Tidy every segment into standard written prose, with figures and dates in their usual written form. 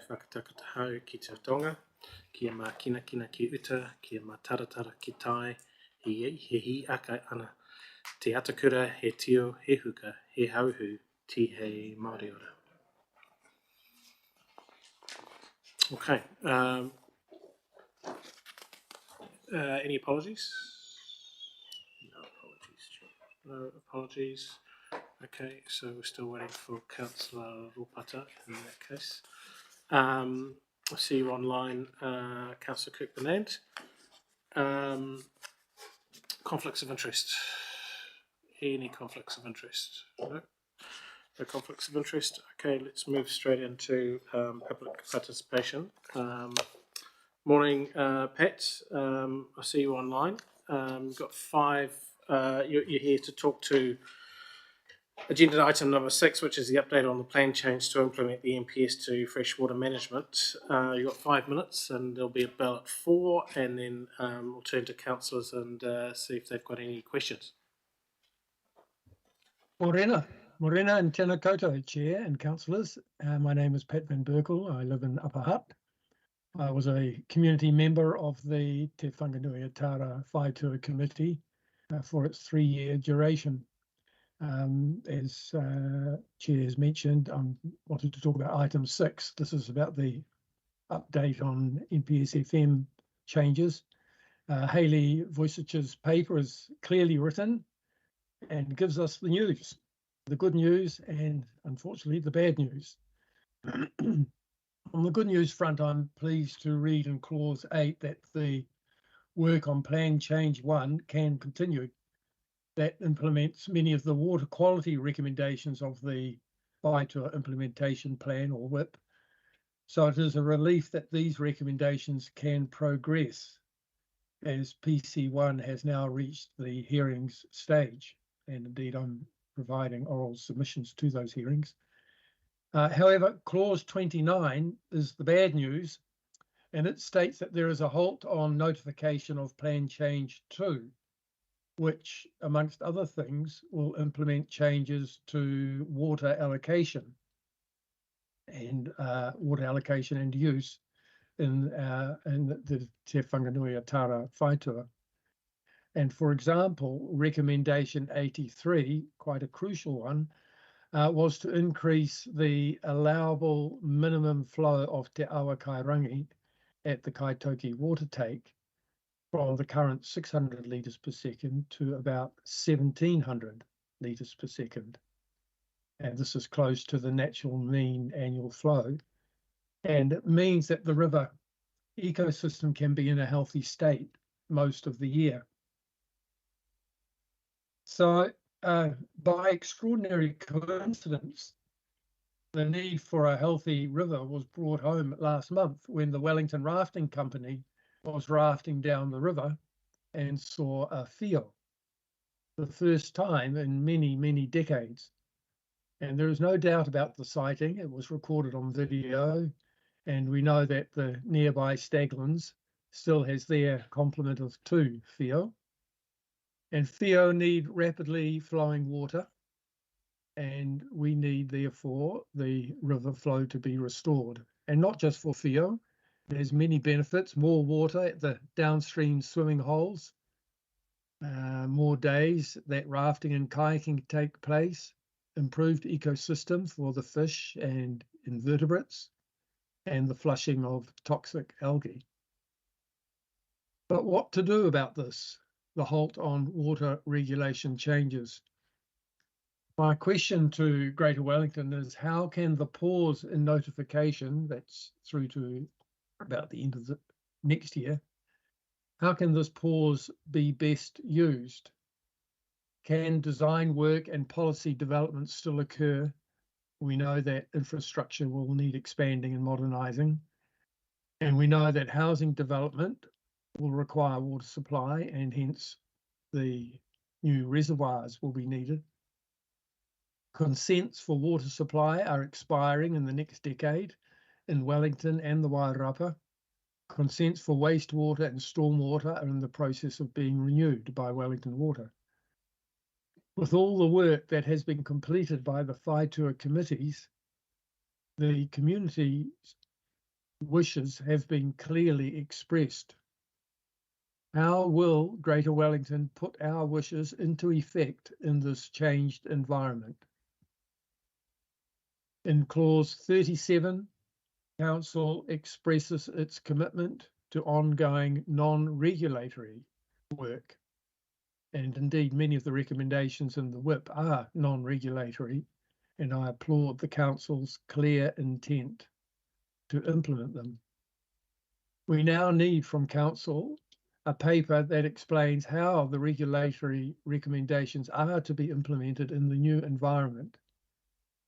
whakatakatahau ki te tonga, kia mā kina ki uta, kia mā taratara ki tai, he hi aka ana, te atakura, he tio, he huka, he hauhu, ti hei Māori ora. Okay, any apologies? No apologies. Okay, so we're still waiting for Councillor Ropata in that case. I see you online, Councillor Kirk-Bernard. Conflicts of interest. Any conflicts of interest? No? No conflicts of interest. Okay, let's move straight into public participation. Morning, Pat. I see you online. You've got 5. You're here to talk to agenda item number 6, which is the update on the plan change to implement the MPS to freshwater management. You've got 5 minutes, and there'll be a bell at 4, and then we'll turn to councillors and see if they've got any questions. Morena and tēnā koutou, Chair and councillors. My name is Pat Van Berkel. I live in Upper Hutt. I was a community member of the Te Whanganui Tara Whaitua Committee for its 3-year duration. As Chair has mentioned, I wanted to talk about item 6. This is about the update on NPS-FM changes. Hayley Voisich's paper is clearly written and gives us the news, the good news and unfortunately the bad news. On the good news front, I'm pleased to read in clause 8 that the work on Plan Change 1 can continue. That implements many of the water quality recommendations of the Whaitua Implementation Plan, or WIP. So it is a relief that these recommendations can progress, as PC1 has now reached the hearings stage. And indeed, I'm providing oral submissions to those hearings. However, clause 29 is the bad news, and it states that there is a halt on notification of Plan Change 2, which, amongst other things, will implement changes to water allocation and use in the Te Whanganui Tara Whaitua. And for example, recommendation 83, quite a crucial one, was to increase the allowable minimum flow of Te Awa Kairangi at the Kaitoki water take from the current 600 litres per second to about 1,700 litres per second. And this is close to the natural mean annual flow. And it means that the river ecosystem can be in a healthy state most of the year. So by extraordinary coincidence, the need for a healthy river was brought home last month when the Wellington Rafting Company was rafting down the river and saw a whio, the first time in many, many decades. And there is no doubt about the sighting. It was recorded on video, and we know that the nearby Staglands still has their complement of 2 whio. And whio need rapidly flowing water, and we need, therefore, the river flow to be restored. And not just for whio, there's many benefits: more water at the downstream swimming holes, more days that rafting and kayaking take place, improved ecosystem for the fish and invertebrates, and the flushing of toxic algae. But what to do about this? The halt on water regulation changes. My question to Greater Wellington is, how can the pause in notification, that's through to about the end of the next year, how can this pause be best used? Can design work and policy development still occur? We know that infrastructure will need expanding and modernising, and we know that housing development will require water supply, and hence the new reservoirs will be needed. Consents for water supply are expiring in the next decade in Wellington and the Wairarapa. Consents for wastewater and stormwater are in the process of being renewed by Wellington Water. With all the work that has been completed by the Whaitua committees, the community's wishes have been clearly expressed. How will Greater Wellington put our wishes into effect in this changed environment? In clause 37, Council expresses its commitment to ongoing non-regulatory work. And indeed, many of the recommendations in the whip are non-regulatory, and I applaud the Council's clear intent to implement them. We now need from Council a paper that explains how the regulatory recommendations are to be implemented in the new environment.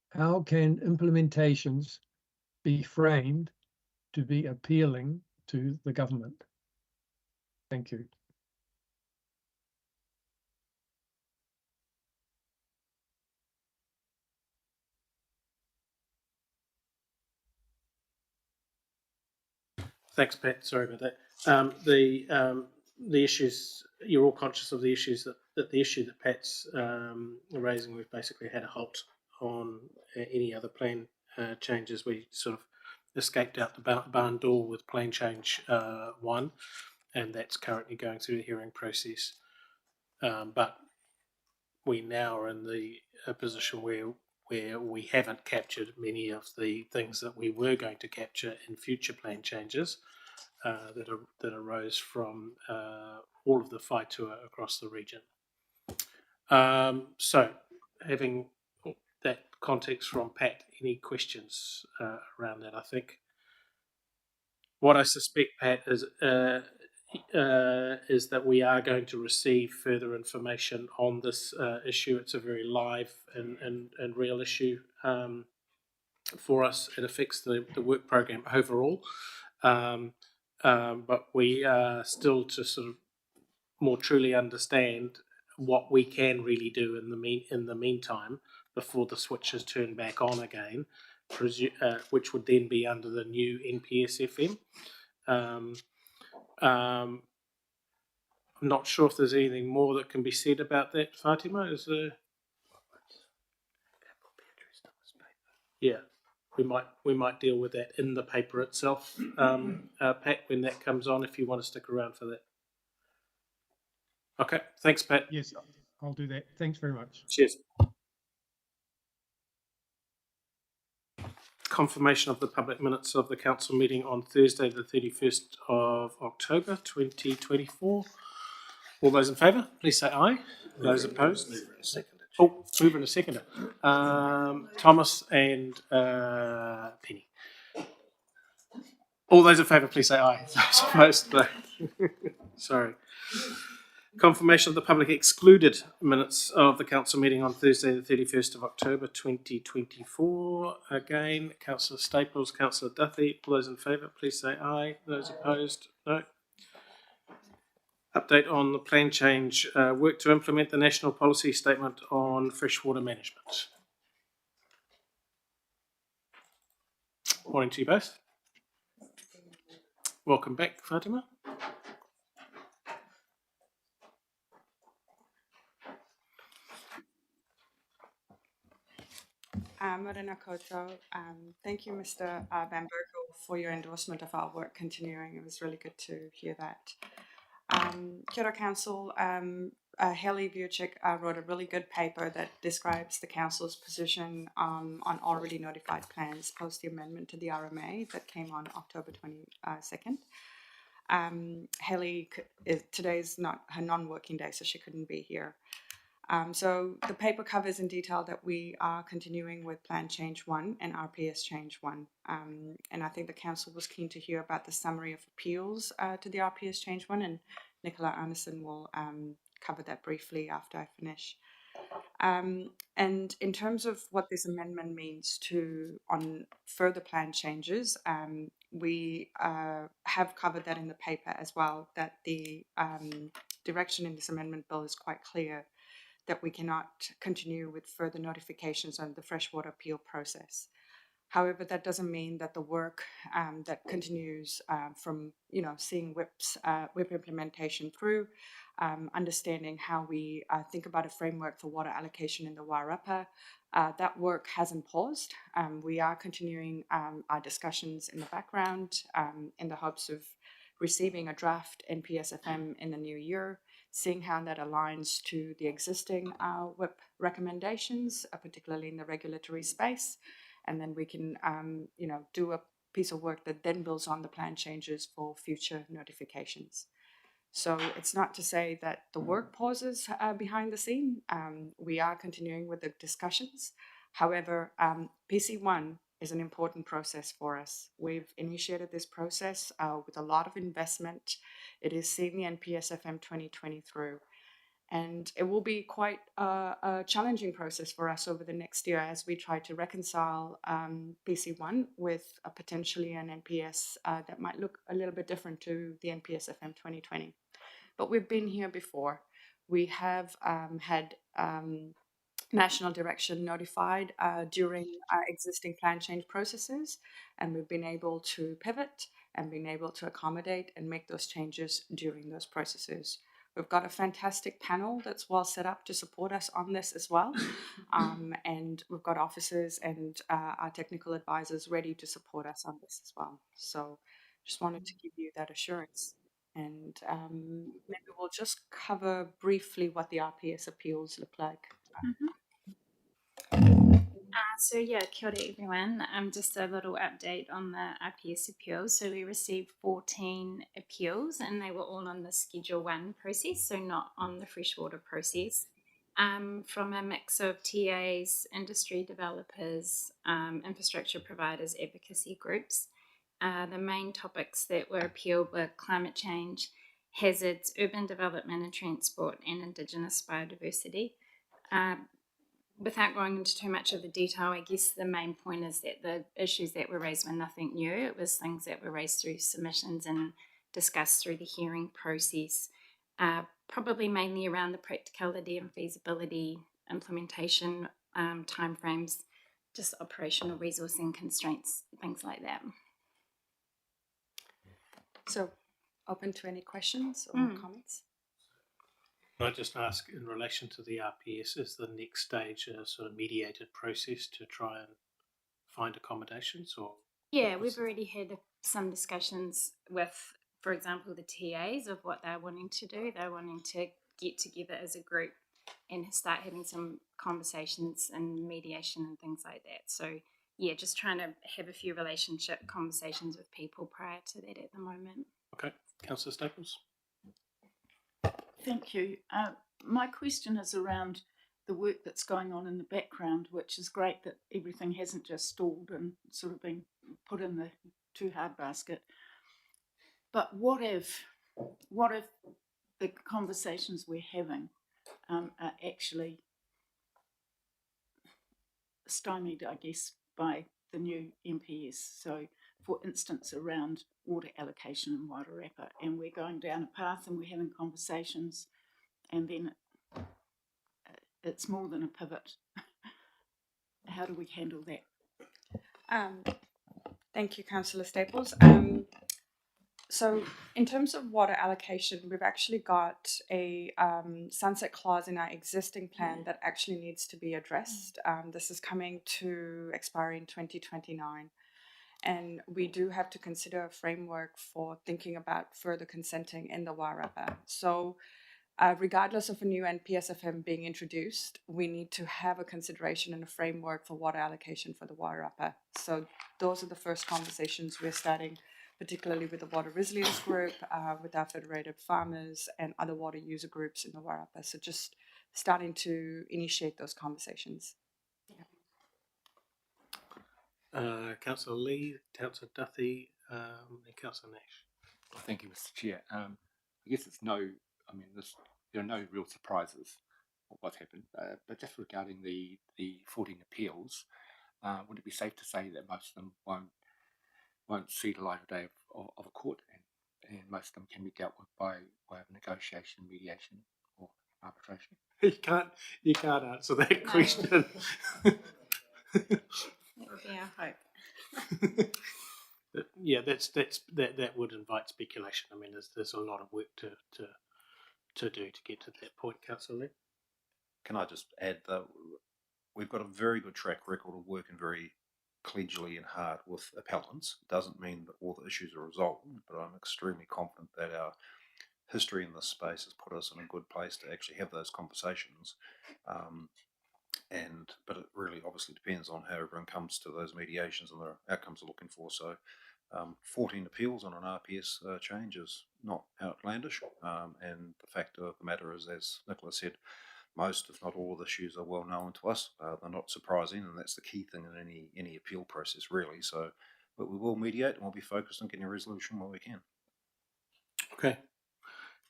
How can implementations be framed to be appealing to the government? Thank you. Thanks, Pat. Sorry about that. The issues, you're all conscious of the issues that the issue that Pat's raising. We've basically had a halt on any other plan changes. We sort of escaped out the barn door with plan change 1, and that's currently going through the hearing process. But we now are in the position where we haven't captured many of the things that we were going to capture in future plan changes that arose from all of the whaitua across the region. So, having that context from Pat, any questions around that? I think what I suspect, Pat, is that we are going to receive further information on this issue. It's a very live and real issue for us. It affects the work program overall, but we are still to sort of more truly understand what we can really do in the meantime before the switch is turned back on again, which would then be under the new NPSFM. I'm not sure if there's anything more that can be said about that, Fatima. Is there? Yeah, we might deal with that in the paper itself, Pat, when that comes on. If you want to stick around for that. Okay, thanks, Pat. Yes, I'll do that. Thanks very much. Cheers. Confirmation of the public minutes of the council meeting on Thursday, the 31st of October 2024. All those in favour, please say aye. Those opposed? Oh, mover and a seconder. Thomas and Penny. All those in favour, please say aye. Those opposed? No. Sorry. Confirmation of the public excluded minutes of the council meeting on Thursday, the 31st of October 2024. Again, Councillor Staples, Councillor Duffy. All those in favour, please say aye. Those opposed? No. Update on the plan change, work to implement the national policy statement on freshwater management. Morning to you both. Welcome back, Fatima. Morena koutou. Thank you, Mr. Van Berkel, for your endorsement of our work continuing. It was really good to hear that. Kia ora, Council. Haley Vucic wrote a really good paper that describes the Council's position on already notified plans post the amendment to the RMA that came on October 22nd. Haley, today's not her non-working day, so she couldn't be here. So the paper covers in detail that we are continuing with Plan Change 1 and RPS Change 1. And I think the Council was keen to hear about the summary of appeals to the RPS Change 1, and Nicola Arneson will cover that briefly after I finish. And in terms of what this amendment means on further plan changes, we have covered that in the paper as well, that the direction in this amendment bill is quite clear, that we cannot continue with further notifications on the freshwater appeal process. However, that doesn't mean that the work that continues from, seeing WIP implementation through, understanding how we think about a framework for water allocation in the Wairarapa, that work hasn't paused. We are continuing our discussions in the background in the hopes of receiving a draft NPSFM in the new year, seeing how that aligns to the existing WIP recommendations, particularly in the regulatory space. And then we can, do a piece of work that then builds on the plan changes for future notifications. So it's not to say that the work pauses behind the scene. We are continuing with the discussions. However, PC1 is an important process for us. We've initiated this process with a lot of investment. It is seeing the NPSFM 2020 through. And it will be quite a challenging process for us over the next year as we try to reconcile PC1 with potentially an NPS that might look a little bit different to the NPSFM 2020. But we've been here before. We have had national direction notified during our existing plan change processes, and we've been able to pivot and been able to accommodate and make those changes during those processes. We've got a fantastic panel that's well set up to support us on this as well. And we've got officers and our technical advisors ready to support us on this as well. So just wanted to give you that assurance. And maybe we'll just cover briefly what the RPS appeals look like. So kia ora everyone. Just a little update on the RPS appeals. So we received 14 appeals and they were all on the Schedule 1 process, so not on the freshwater process, from a mix of TAs, industry developers, infrastructure providers, advocacy groups. The main topics that were appealed were climate change, hazards, urban development and transport, and Indigenous biodiversity. Without going into too much of the detail, I guess the main point is that the issues that were raised were nothing new. It was things that were raised through submissions and discussed through the hearing process, probably mainly around the practicality and feasibility, implementation timeframes, just operational resourcing constraints, things like that. So open to any questions or comments? Can I just ask, in relation to the RPS, is the next stage a sort of mediated process to try and find accommodations, or? Yeah, we've already had some discussions with, for example, the TAs of what they're wanting to do. They're wanting to get together as a group and start having some conversations and mediation and things like that. So yeah, just trying to have a few relationship conversations with people prior to that at the moment. Okay, Councillor Staples. Thank you. My question is around the work that's going on in the background, which is great that everything hasn't just stalled and sort of been put in the too hard basket. But what if the conversations we're having are actually stymied, I guess, by the new MPS? So, for instance, around water allocation in Wairarapa, and we're going down a path and we're having conversations, and then it's more than a pivot. How do we handle that? Thank you, Councillor Staples. So in terms of water allocation, we've actually got a sunset clause in our existing plan that actually needs to be addressed. This is coming to expiry in 2029. And we do have to consider a framework for thinking about further consenting in the Wairarapa. So regardless of a new NPSFM being introduced, we need to have a consideration and a framework for water allocation for the Wairarapa. So those are the first conversations we're starting, particularly with the Water Resilience Group, with our federated farmers and other water user groups in the Wairarapa. So just starting to initiate those conversations. Councillor Lee, Councillor Duthie, and Councillor Nash. Thank you, Mr. Chair. I guess there are no real surprises of what's happened, but just regarding the 14 appeals, would it be safe to say that most of them won't see the light of day of a court, and most of them can be dealt with by way of negotiation, mediation, or arbitration? You can't answer that question. That would be our hope. Yeah, that would invite speculation. I mean, there's a lot of work to do to get to that point, Councillor Lee. Can I just add that we've got a very good track record of working very collegially and hard with appellants. It doesn't mean that all the issues are resolved, but I'm extremely confident that our history in this space has put us in a good place to actually have those conversations. But it really obviously depends on how everyone comes to those mediations and the outcomes they're looking for. So 14 appeals on an RPS change is not outlandish, and the fact of the matter is, as Nicola said, most, if not all, of the issues are well known to us. They're not surprising, and that's the key thing in any appeal process, really. So, but we will mediate, and we'll be focused on getting a resolution where we can. Okay,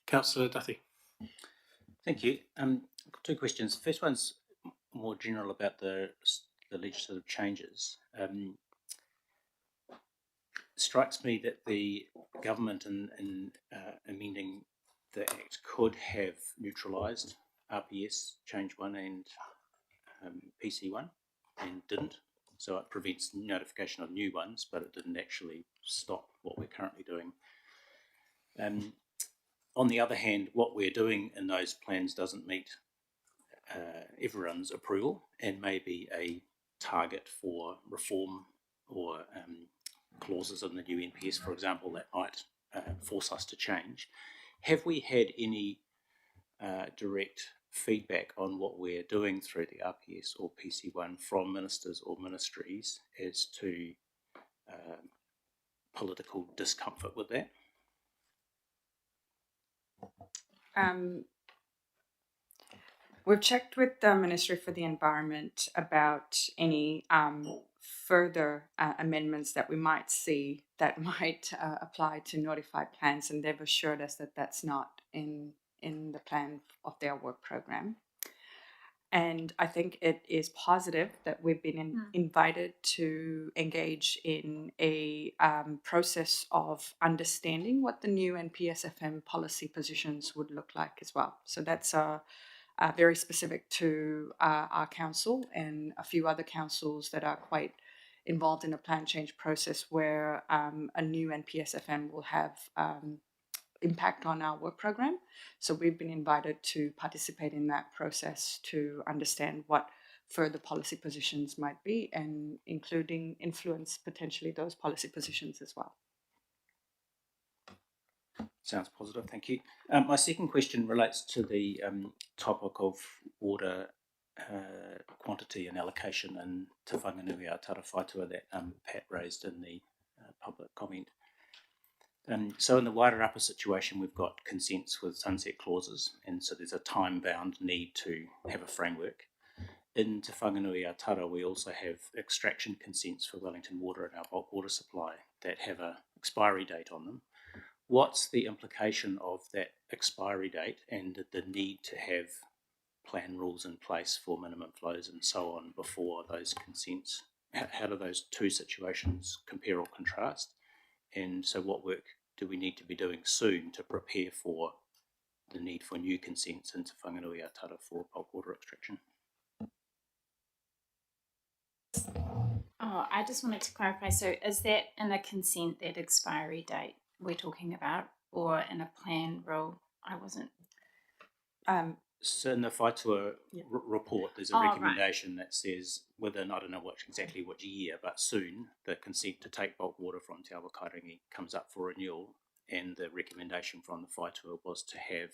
Councillor Duthie. Thank you. I've got two questions. First one's more general about the legislative changes. Strikes me that the government in amending the Act could have neutralised RPS Change 1 and PC 1 and didn't. So it prevents notification of new ones, but it didn't actually stop what we're currently doing. On the other hand, what we're doing in those plans doesn't meet everyone's approval and may be a target for reform or clauses in the new NPS, for example, that might force us to change. Have we had any direct feedback on what we're doing through the RPS or PC1 from ministers or ministries as to political discomfort with that? We've checked with the Ministry for the Environment about any further amendments that we might see that might apply to notified plans, and they've assured us that that's not in the plan of their work program. And I think it is positive that we've been invited to engage in a process of understanding what the new NPSFM policy positions would look like as well. So that's very specific to our council and a few other councils that are quite involved in a plan change process where a new NPSFM will have impact on our work program. So we've been invited to participate in that process to understand what further policy positions might be, and including influence potentially those policy positions as well. Sounds positive, thank you. My second question relates to the topic of water quantity and allocation in Te Whanganui-a-Tara Whaitua that Pat raised in the public comment. So in the Wairarapa situation, we've got consents with sunset clauses, and so there's a time-bound need to have a framework. In Te Whanganui-a-Tara, we also have extraction consents for Wellington Water and our bulk water supply that have an expiry date on them. What's the implication of that expiry date and the need to have plan rules in place for minimum flows and so on before those consents? How do those two situations compare or contrast? And so what work do we need to be doing soon to prepare for the need for new consents into Whanganui-a-Tara for bulk water extraction? Oh, I just wanted to clarify. So is that in a consent, that expiry date we're talking about, or in a plan rule? I wasn't... So in the Whaitua report, there's a recommendation that says within, I don't know exactly which year, but soon, the consent to take bulk water from Te Awa Kairangi comes up for renewal, and the recommendation from the Whaitua was to have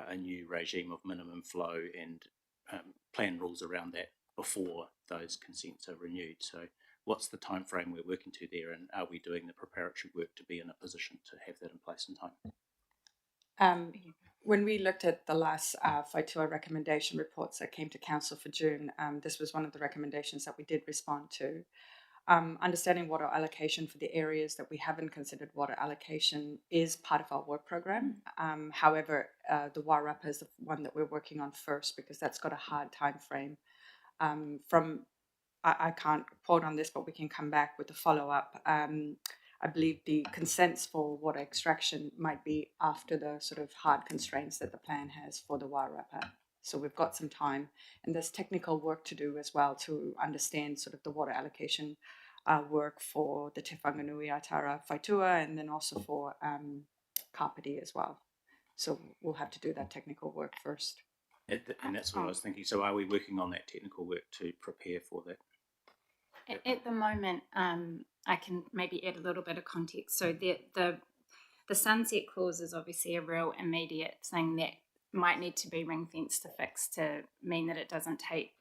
a new regime of minimum flow and plan rules around that before those consents are renewed. So what's the time frame we're working to there, and are we doing the preparatory work to be in a position to have that in place in time? When we looked at the last Whaitua recommendation reports that came to Council for June, this was one of the recommendations that we did respond to. Understanding water allocation for the areas that we haven't considered water allocation is part of our work program. However, the Wairarapa is the one that we're working on first because that's got a hard time frame. I can't quote on this, but we can come back with a follow-up. I believe the consents for water extraction might be after the sort of hard constraints that the plan has for the Wairarapa. So we've got some time, and there's technical work to do as well to understand sort of the water allocation work for the Te Whanganui-a-Tara Whaitua, and then also for Kapiti as well. So we'll have to do that technical work first. And that's what I was thinking. So are we working on that technical work to prepare for that? At the moment, I can maybe add a little bit of context. So the sunset clause is obviously a real immediate thing that might need to be ring fenced to fix to mean that it doesn't take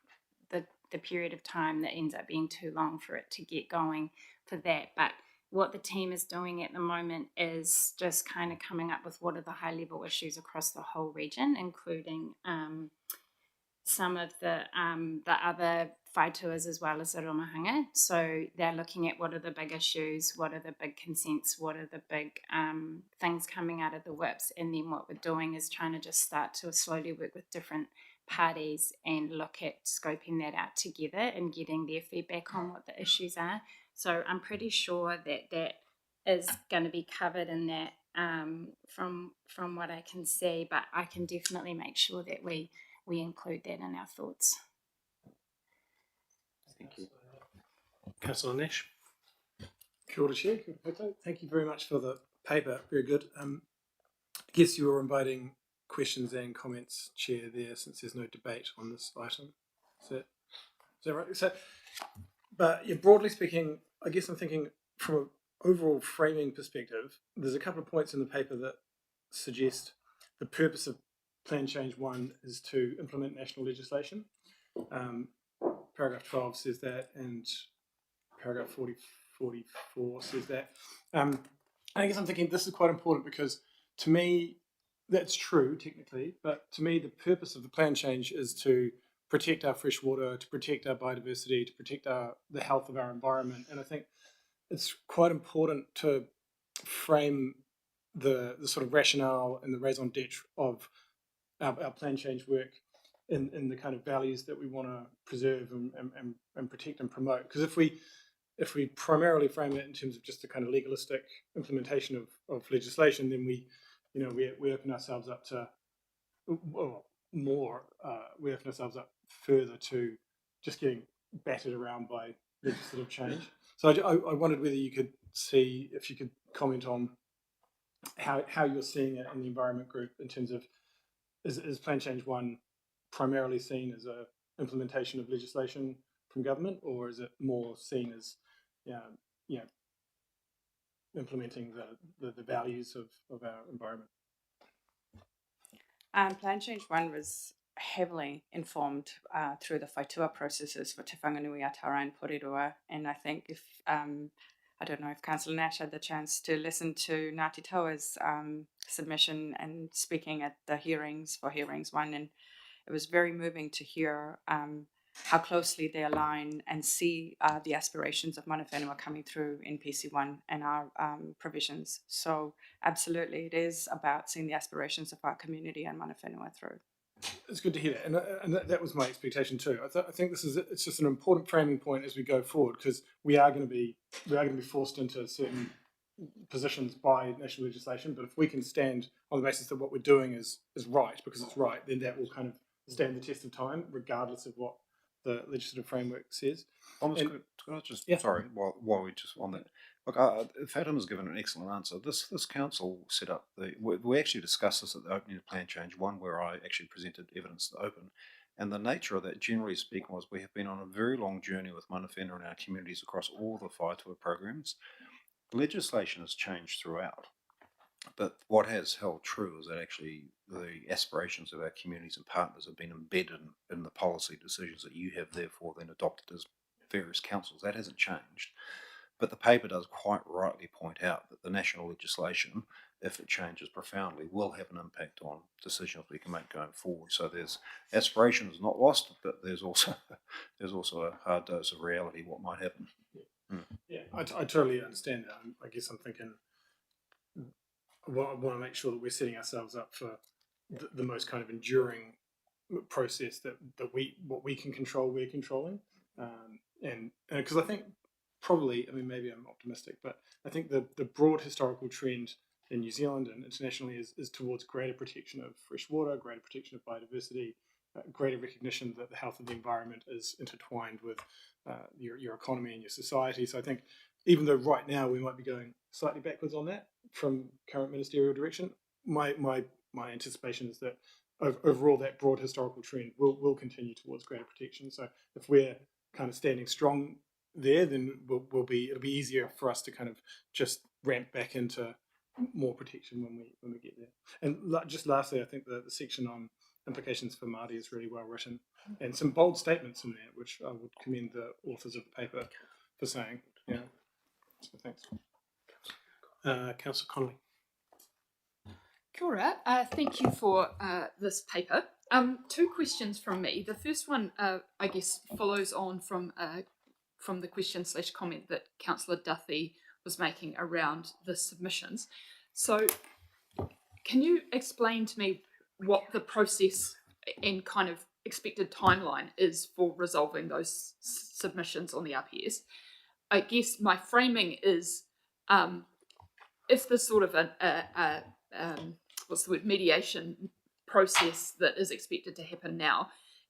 the period of time that ends up being too long for it to get going for that. But what the team is doing at the moment is just kind of coming up with what are the high level issues across the whole region, including some of the other whaituas as well as the Romahanga. So they're looking at what are the big issues, what are the big consents, what are the big things coming out of the whips, and then what we're doing is trying to just start to slowly work with different parties and look at scoping that out together and getting their feedback on what the issues are. So I'm pretty sure that is going to be covered in that from what I can see, but I can definitely make sure that we include that in our thoughts. Thank you. Councillor Nash. Kia ora, Chair. Kia ora koutou. Thank you very much for the paper. Very good. I guess you were inviting questions and comments, Chair, there, since there's no debate on this item. Is that right? So, but yeah, broadly speaking, I guess I'm thinking from an overall framing perspective, there's a couple of points in the paper that suggest the purpose of Plan Change 1 is to implement national legislation. Paragraph 12 says that, and paragraph 44 says that. I guess I'm thinking this is quite important because to me, that's true technically, but to me, the purpose of the plan change is to protect our fresh water, to protect our biodiversity, to protect the health of our environment. And I think it's quite important to frame the sort of rationale and the raison d'etre of our plan change work in the kind of values that we want to preserve and protect and promote. Because if we primarily frame it in terms of just the kind of legalistic implementation of legislation, then we open ourselves up to we open ourselves up further to just getting battered around by legislative change. So I wondered whether you could comment on how you're seeing it in the environment group in terms of is Plan Change 1 primarily seen as a implementation of legislation from government, or is it more seen as implementing the values of our environment? Plan Change 1 was heavily informed through the Whaitua processes for Te Whanganui-a-Tara and Porirua, and I think if I don't know if Councillor Nash had the chance to listen to Ngāti Toa's submission and speaking at the hearings for Hearings 1, and it was very moving to hear how closely they align and see the aspirations of mana whenua coming through in PC1 and our provisions. So absolutely, it is about seeing the aspirations of our community and mana whenua through. It's good to hear that, and that was my expectation too. I think it's just an important framing point as we go forward, because we are going to be forced into certain positions by national legislation. But if we can stand on the basis that what we're doing is right because it's right, then that will kind of stand the test of time, regardless of what the legislative framework says. Could I just, sorry, while we're just on that, look, Fatima has given an excellent answer. This council set up we actually discussed this at the opening of Plan Change 1, where I actually presented evidence to open. And the nature of that, generally speaking, was we have been on a very long journey with mana whenua in our communities across all the whaitua programs. Legislation has changed throughout. But what has held true is that actually the aspirations of our communities and partners have been embedded in the policy decisions that you have therefore then adopted as various councils. That hasn't changed. But the paper does quite rightly point out that the national legislation, if it changes profoundly, will have an impact on decisions we can make going forward. So there's aspiration is not lost, but there's also a hard dose of reality what might happen. Yeah, I totally understand that. I guess I'm thinking, I want to make sure that we're setting ourselves up for the most kind of enduring process that what we can control, we're controlling, and because I think probably, I mean, maybe I'm optimistic, but I think the broad historical trend in New Zealand and internationally is towards greater protection of fresh water, greater protection of biodiversity, greater recognition that the health of the environment is intertwined with your economy and your society. So I think even though right now we might be going slightly backwards on that from current ministerial direction, my anticipation is that overall that broad historical trend will continue towards greater protection. So if we're kind of standing strong there, then it'll be easier for us to kind of just ramp back into more protection when we get there. And just lastly, I think the section on implications for Māori is really well written, and some bold statements in there, which I would commend the authors of the paper for saying. Yeah. So thanks. Councillor Connolly. Kia ora. Thank you for this paper. Two questions from me. The first one, I guess, follows on from the question / comment that Councillor Duthie was making around the submissions. So, can you explain to me what the process and kind of expected timeline is for resolving those submissions on the RPS? I guess my framing is, if there's sort of mediation process that is expected to happen now,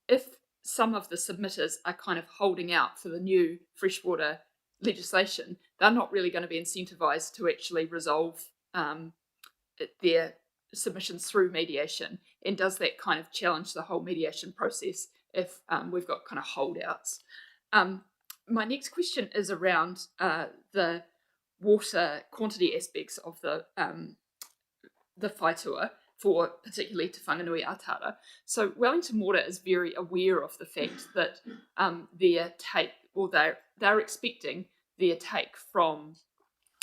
if some of the submitters are kind of holding out for the new freshwater legislation, they're not really going to be incentivised to actually resolve their submissions through mediation. And does that kind of challenge the whole mediation process if we've got kind of holdouts? My next question is around the water quantity aspects of the whaitua, for particularly Te Whanganui Atara. So Wellington Water is very aware of the fact that they're expecting their take from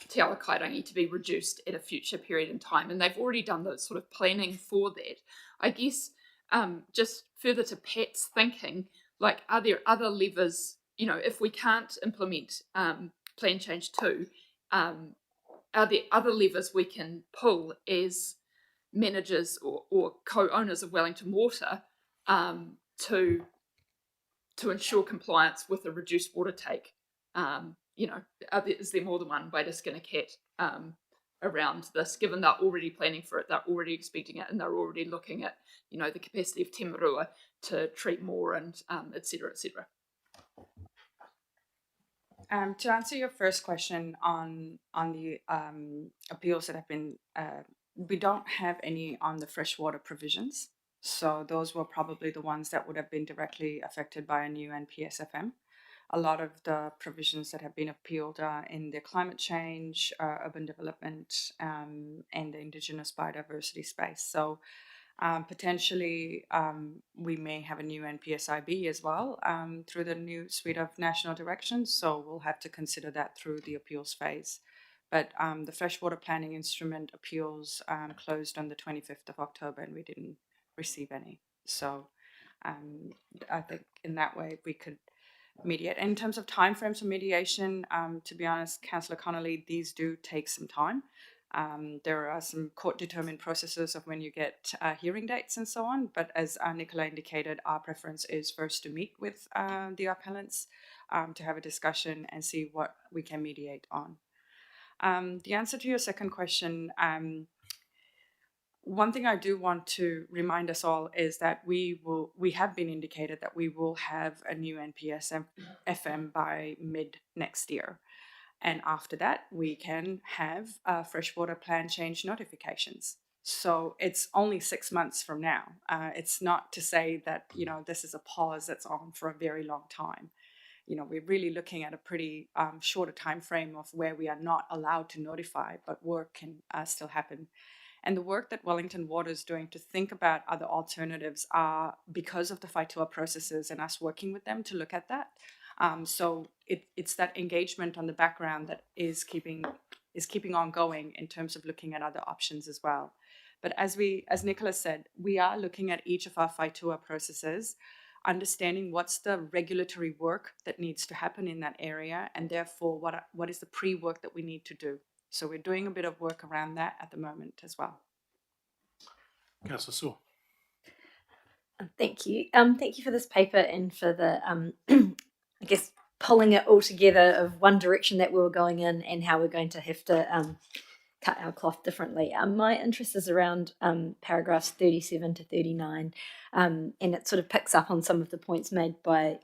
Te Awa Kairangi to be reduced at a future period in time, and they've already done the sort of planning for that. I guess just further to Pat's thinking, like, are there other levers, if we can't implement Plan Change 2, are there other levers we can pull as managers or co-owners of Wellington Water to ensure compliance with a reduced water take? Is there more than one way to skin a cat around this, given they're already planning for it, they're already expecting it, and they're already looking at, the capacity of Te Marua to treat more and et cetera, et cetera. To answer your first question on the appeals that have been, we don't have any on the freshwater provisions. So those were probably the ones that would have been directly affected by a new NPSFM. A lot of the provisions that have been appealed are in the climate change, urban development, and the Indigenous biodiversity space. So potentially we may have a new NPSIB as well through the new suite of national directions. So we'll have to consider that through the appeals phase. But the freshwater planning instrument appeals closed on the 25th of October, and we didn't receive any. So I think in that way we could mediate. In terms of timeframes for mediation, to be honest, Councillor Connolly, these do take some time. There are some court-determined processes of when you get hearing dates and so on. But as Nicola indicated, our preference is first to meet with the appellants to have a discussion and see what we can mediate on. The answer to your second question, one thing I do want to remind us all is that we have been indicated that we will have a new NPS FM by mid next year. And after that, we can have freshwater plan change notifications. So it's only 6 months from now. It's not to say that, this is a pause that's on for a very long time. We're really looking at a pretty shorter time frame of where we are not allowed to notify, but work can still happen. And the work that Wellington Water is doing to think about other alternatives are because of the whaitua processes and us working with them to look at that. So it's that engagement on the background that is keeping on going in terms of looking at other options as well. But as Nicola said, we are looking at each of our whaitua processes, understanding what's the regulatory work that needs to happen in that area, and therefore what is the pre-work that we need to do. So we're doing a bit of work around that at the moment as well. Councillor Saw. Thank you. Thank you for this paper and for the, I guess, pulling it all together of one direction that we were going in and how we're going to have to cut our cloth differently. My interest is around paragraphs 37 to 39, and it sort of picks up on some of the points made by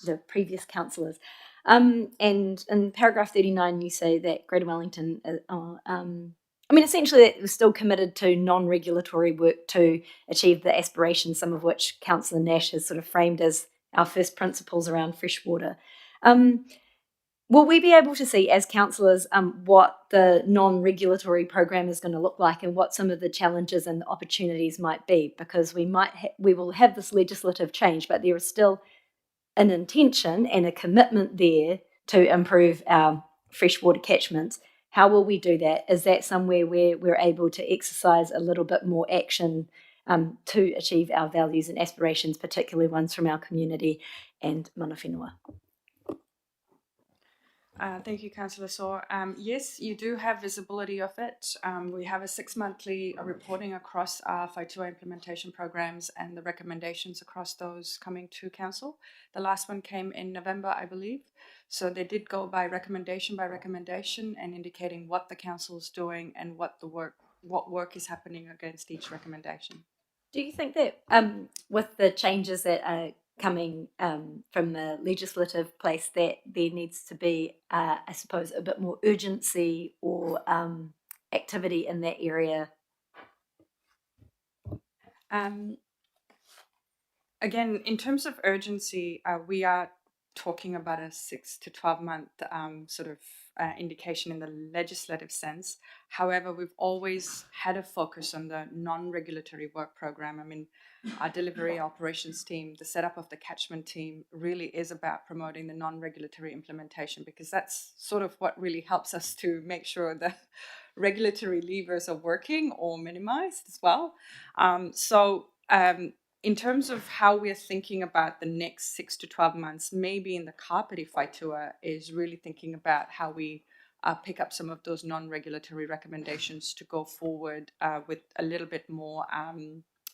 the previous councillors. And in paragraph 39, you say that Greater Wellington, essentially that we're still committed to non-regulatory work to achieve the aspirations, some of which Councillor Nash has sort of framed as our first principles around freshwater. Will we be able to see as councillors what the non-regulatory program is going to look like and what some of the challenges and the opportunities might be? Because we will have this legislative change, but there is still an intention and a commitment there to improve our freshwater catchments. How will we do that? Is that somewhere where we're able to exercise a little bit more action to achieve our values and aspirations, particularly ones from our community and mana whenua? Thank you, Councillor Saw. Yes, you do have visibility of it. We have a 6-monthly reporting across our Whaitua implementation programs and the recommendations across those coming to Council. The last one came in November, I believe. So they did go by recommendation and indicating what the Council is doing and what work is happening against each recommendation. Do you think that with the changes that are coming from the legislative place that there needs to be, I suppose, a bit more urgency or activity in that area? Again, in terms of urgency, we are talking about a 6 to 12 month sort of indication in the legislative sense. However, we've always had a focus on the non-regulatory work program. I mean, our delivery operations team, the setup of the catchment team really is about promoting the non-regulatory implementation, because that's sort of what really helps us to make sure the regulatory levers are working or minimized as well. In terms of how we're thinking about the next 6 to 12 months, maybe in the Kapiti Whaitua is really thinking about how we pick up some of those non-regulatory recommendations to go forward with a little bit more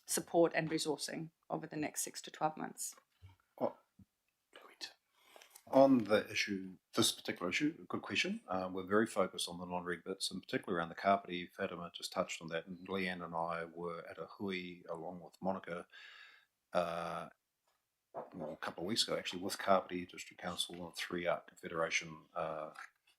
support and resourcing over the next 6 to 12 months. On the issue, this particular issue, good question. We're very focused on the non-reg bits, and particularly around the Kapiti. Fatima just touched on that, and Leanne and I were at a hui along with Monica a couple of weeks ago, actually, with Kapiti District Council and 3 Art Confederation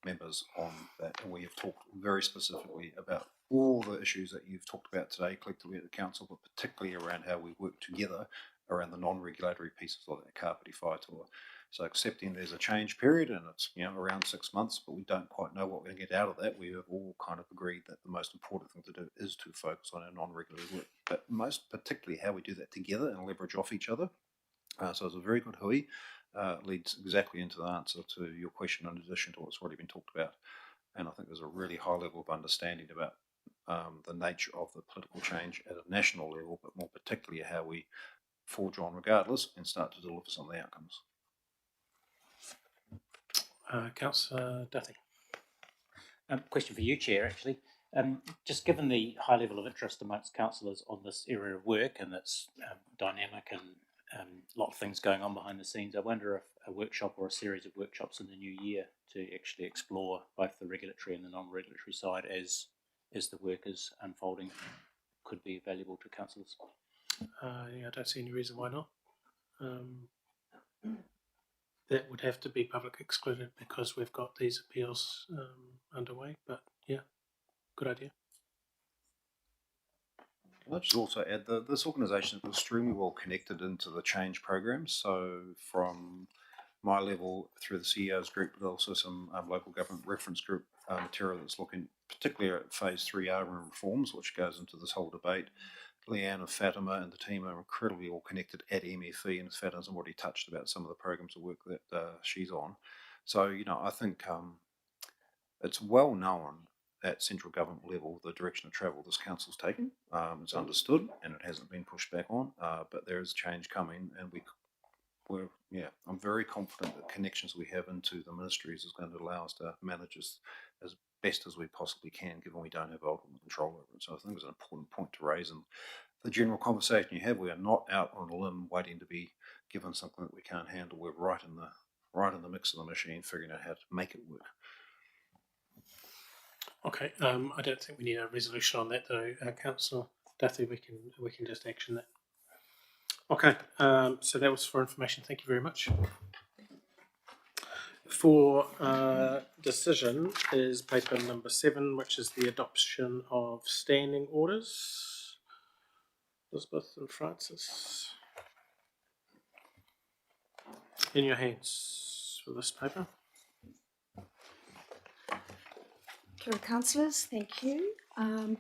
members on that, and we have talked very specifically about all the issues that you've talked about today collectively at the council, but particularly around how we work together around the non-regulatory pieces of that Kapiti Whaitua. So accepting there's a change period and it's around 6 months, but we don't quite know what we're going to get out of that. We have all kind of agreed that the most important thing to do is to focus on our non-regulatory work, but most particularly how we do that together and leverage off each other. So it's a very good hui. Leads exactly into the answer to your question in addition to what's already been talked about. And I think there's a really high level of understanding about the nature of the political change at a national level, but more particularly how we forge on regardless and start to deliver some of the outcomes. Councillor Duthie. Question for you, Chair, actually. Just given the high level of interest amongst councillors on this area of work and its dynamic and a lot of things going on behind the scenes, I wonder if a workshop or a series of workshops in the new year to actually explore both the regulatory and the non-regulatory side as the work is unfolding could be valuable to councillors. I don't see any reason why not. That would have to be public excluded because we've got these appeals underway, but yeah, good idea. I'll just also add that this organisation is extremely well connected into the change programs. So from my level through the CEO's group, but also some local government reference group material that's looking particularly at phase 3 urban reforms, which goes into this whole debate. Leanne and Fatima and the team are incredibly all connected at MFE, and Fatima's already touched about some of the programs of work that she's on. So, I think it's well known at central government level the direction of travel this council's taken. It's understood and it hasn't been pushed back on, but there is change coming, and I'm very confident that connections we have into the ministries is going to allow us to manage as best as we possibly can, given we don't have ultimate control over it. So I think it's an important point to raise in the general conversation you have. We are not out on a limb waiting to be given something that we can't handle. We're right in the mix of the machine, figuring out how to make it work. Okay, I don't think we need a resolution on that though, Councillor Duthie. We can just action that. Okay, so that was for information. Thank you very much. For decision is paper number 7, which is the adoption of standing orders. Elizabeth and Francis, in your hands for this paper. Kia ora, councillors, thank you.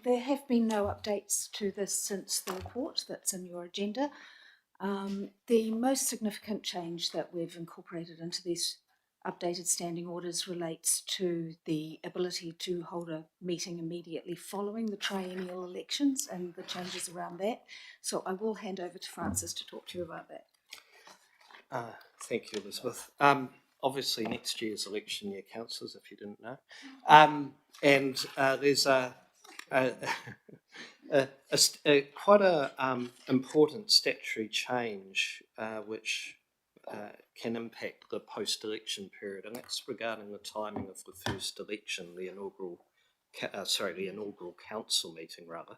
There have been no updates to this since the report that's in your agenda. The most significant change that we've incorporated into these updated standing orders relates to the ability to hold a meeting immediately following the triennial elections and the changes around that. So I will hand over to Francis to talk to you about that. Thank you, Elizabeth. Obviously, next year's election year, councillors, if you didn't know. There's quite a important statutory change which can impact the post-election period, and that's regarding the timing of the first election, the inaugural council meeting, rather.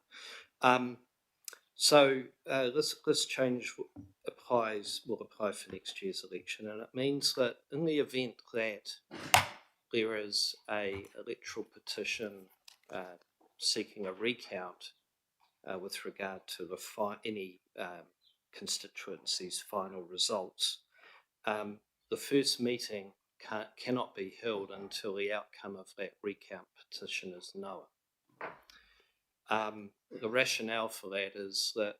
This change will apply for next year's election, and it means that in the event that there is a electoral petition seeking a recount with regard to any constituency's final results, the first meeting cannot be held until the outcome of that recount petition is known. The rationale for that is that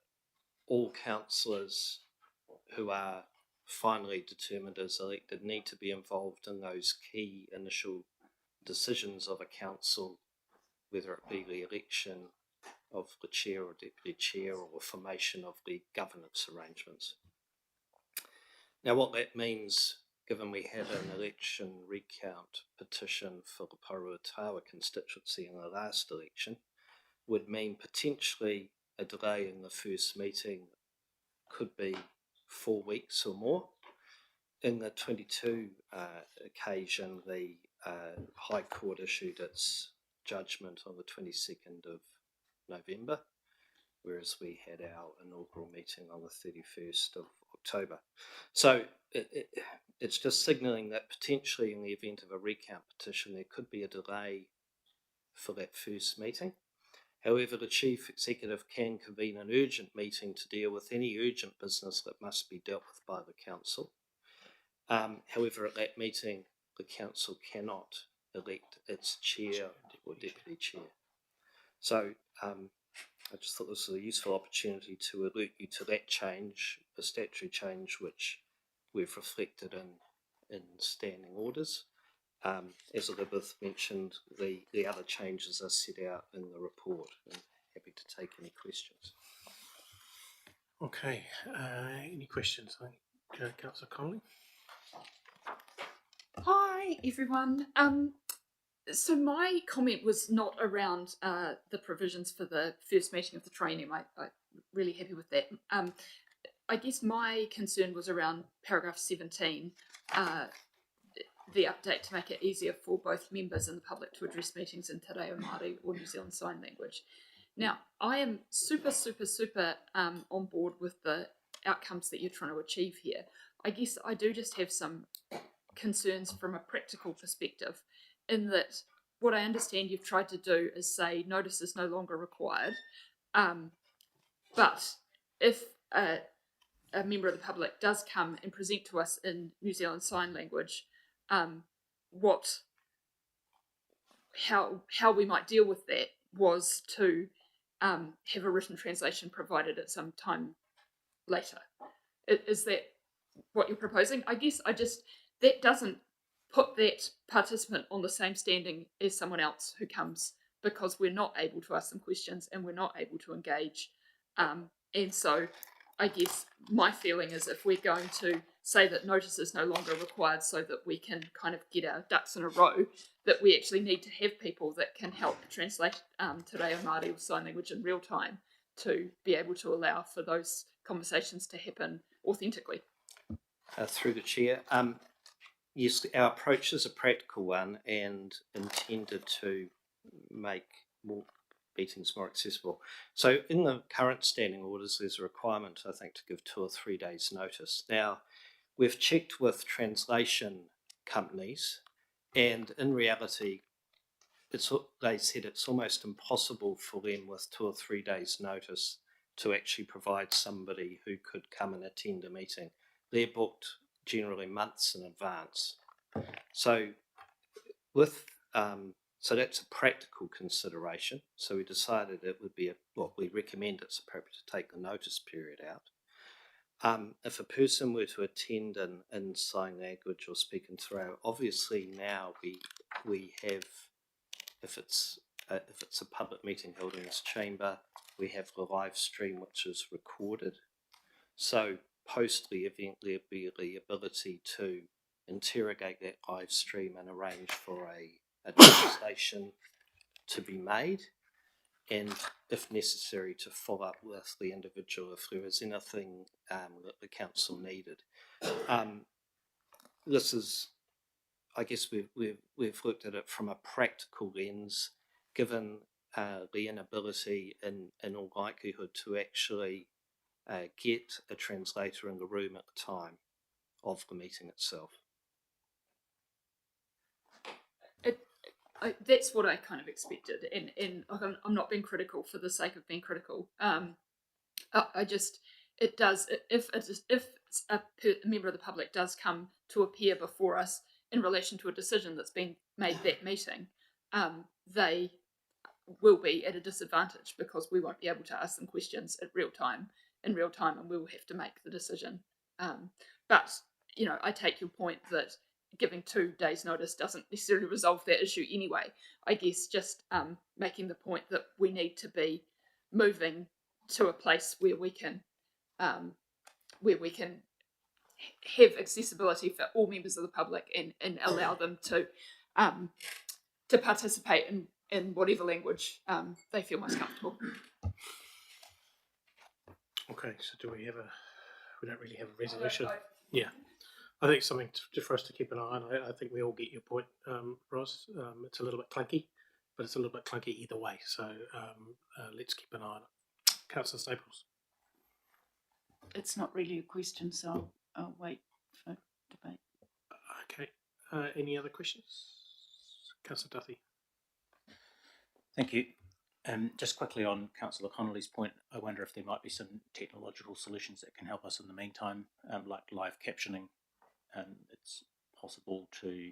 all councillors who are finally determined as elected need to be involved in those key initial decisions of a council, whether it be the election of the chair or deputy chair or the formation of the governance arrangements. Now, what that means, given we had an election recount petition for the Poruatawa constituency in the last election, would mean potentially a delay in the first meeting could be 4 weeks or more. In the 22 occasion, the High Court issued its judgment on the 22nd of November, whereas we had our inaugural meeting on the 31st of October. So it's just signalling that potentially in the event of a recount petition, there could be a delay for that first meeting. However, the Chief Executive can convene an urgent meeting to deal with any urgent business that must be dealt with by the Council. However, at that meeting, the Council cannot elect its chair or deputy chair. So I just thought this was a useful opportunity to alert you to that change, a statutory change which we've reflected in standing orders. As Elizabeth mentioned, the other changes are set out in the report, and happy to take any questions. Okay, any questions? Councillor Connolly. Hi, everyone. So my comment was not around the provisions for the first meeting of the triennium. I'm really happy with that. I guess my concern was around paragraph 17, the update to make it easier for both members and the public to address meetings in Te Reo Māori or New Zealand Sign Language. Now, I am super on board with the outcomes that you're trying to achieve here. I guess I do just have some concerns from a practical perspective, in that what I understand you've tried to do is say notice is no longer required, but if a member of the public does come and present to us in New Zealand Sign Language, how we might deal with that was to have a written translation provided at some time later. Is that what you're proposing? I guess that doesn't put that participant on the same standing as someone else who comes, because we're not able to ask them questions and we're not able to engage. And so I guess my feeling is, if we're going to say that notice is no longer required so that we can kind of get our ducks in a row, that we actually need to have people that can help translate Te Reo Māori or sign language in real time to be able to allow for those conversations to happen authentically. Through the chair, yes, our approach is a practical one and intended to make more meetings more accessible. So in the current standing orders, there's a requirement, I think, to give 2 or 3 days notice. Now, we've checked with translation companies, and in reality, they said it's almost impossible for them with 2 or 3 days notice to actually provide somebody who could come and attend a meeting. They're booked generally months in advance. So so that's a practical consideration. So we decided it would be we recommend it's appropriate to take the notice period out. If a person were to attend in sign language or speak in Te Reo, obviously now we have, if it's a public meeting held in this chamber, we have the live stream which is recorded. So post the event, there'll be the ability to interrogate that live stream and arrange for a translation to be made, and if necessary to follow up with the individual if there was anything that the council needed. This is, I guess we've looked at it from a practical lens, given the inability in all likelihood to actually get a translator in the room at the time of the meeting itself. That's what I kind of expected, and I'm not being critical for the sake of being critical. It does, if a member of the public does come to appear before us in relation to a decision that's been made that meeting, they will be at a disadvantage because we won't be able to ask them questions in real time, and we will have to make the decision. But I take your point that giving 2 days notice doesn't necessarily resolve that issue anyway. I guess just making the point that we need to be moving to a place where we can have accessibility for all members of the public and allow them to participate in whatever language they feel most comfortable. Okay, so we don't really have a resolution. Yeah, I think something for us to keep an eye on. I think we all get your point, Ross. It's a little bit clunky, but it's a little bit clunky either way. So let's keep an eye on it. Councillor Staples. It's not really a question, so I'll wait for debate. Okay. Any other questions? Councillor Duthie. Thank you. Just quickly on Councillor Connolly's point, I wonder if there might be some technological solutions that can help us in the meantime, like live captioning. It's possible to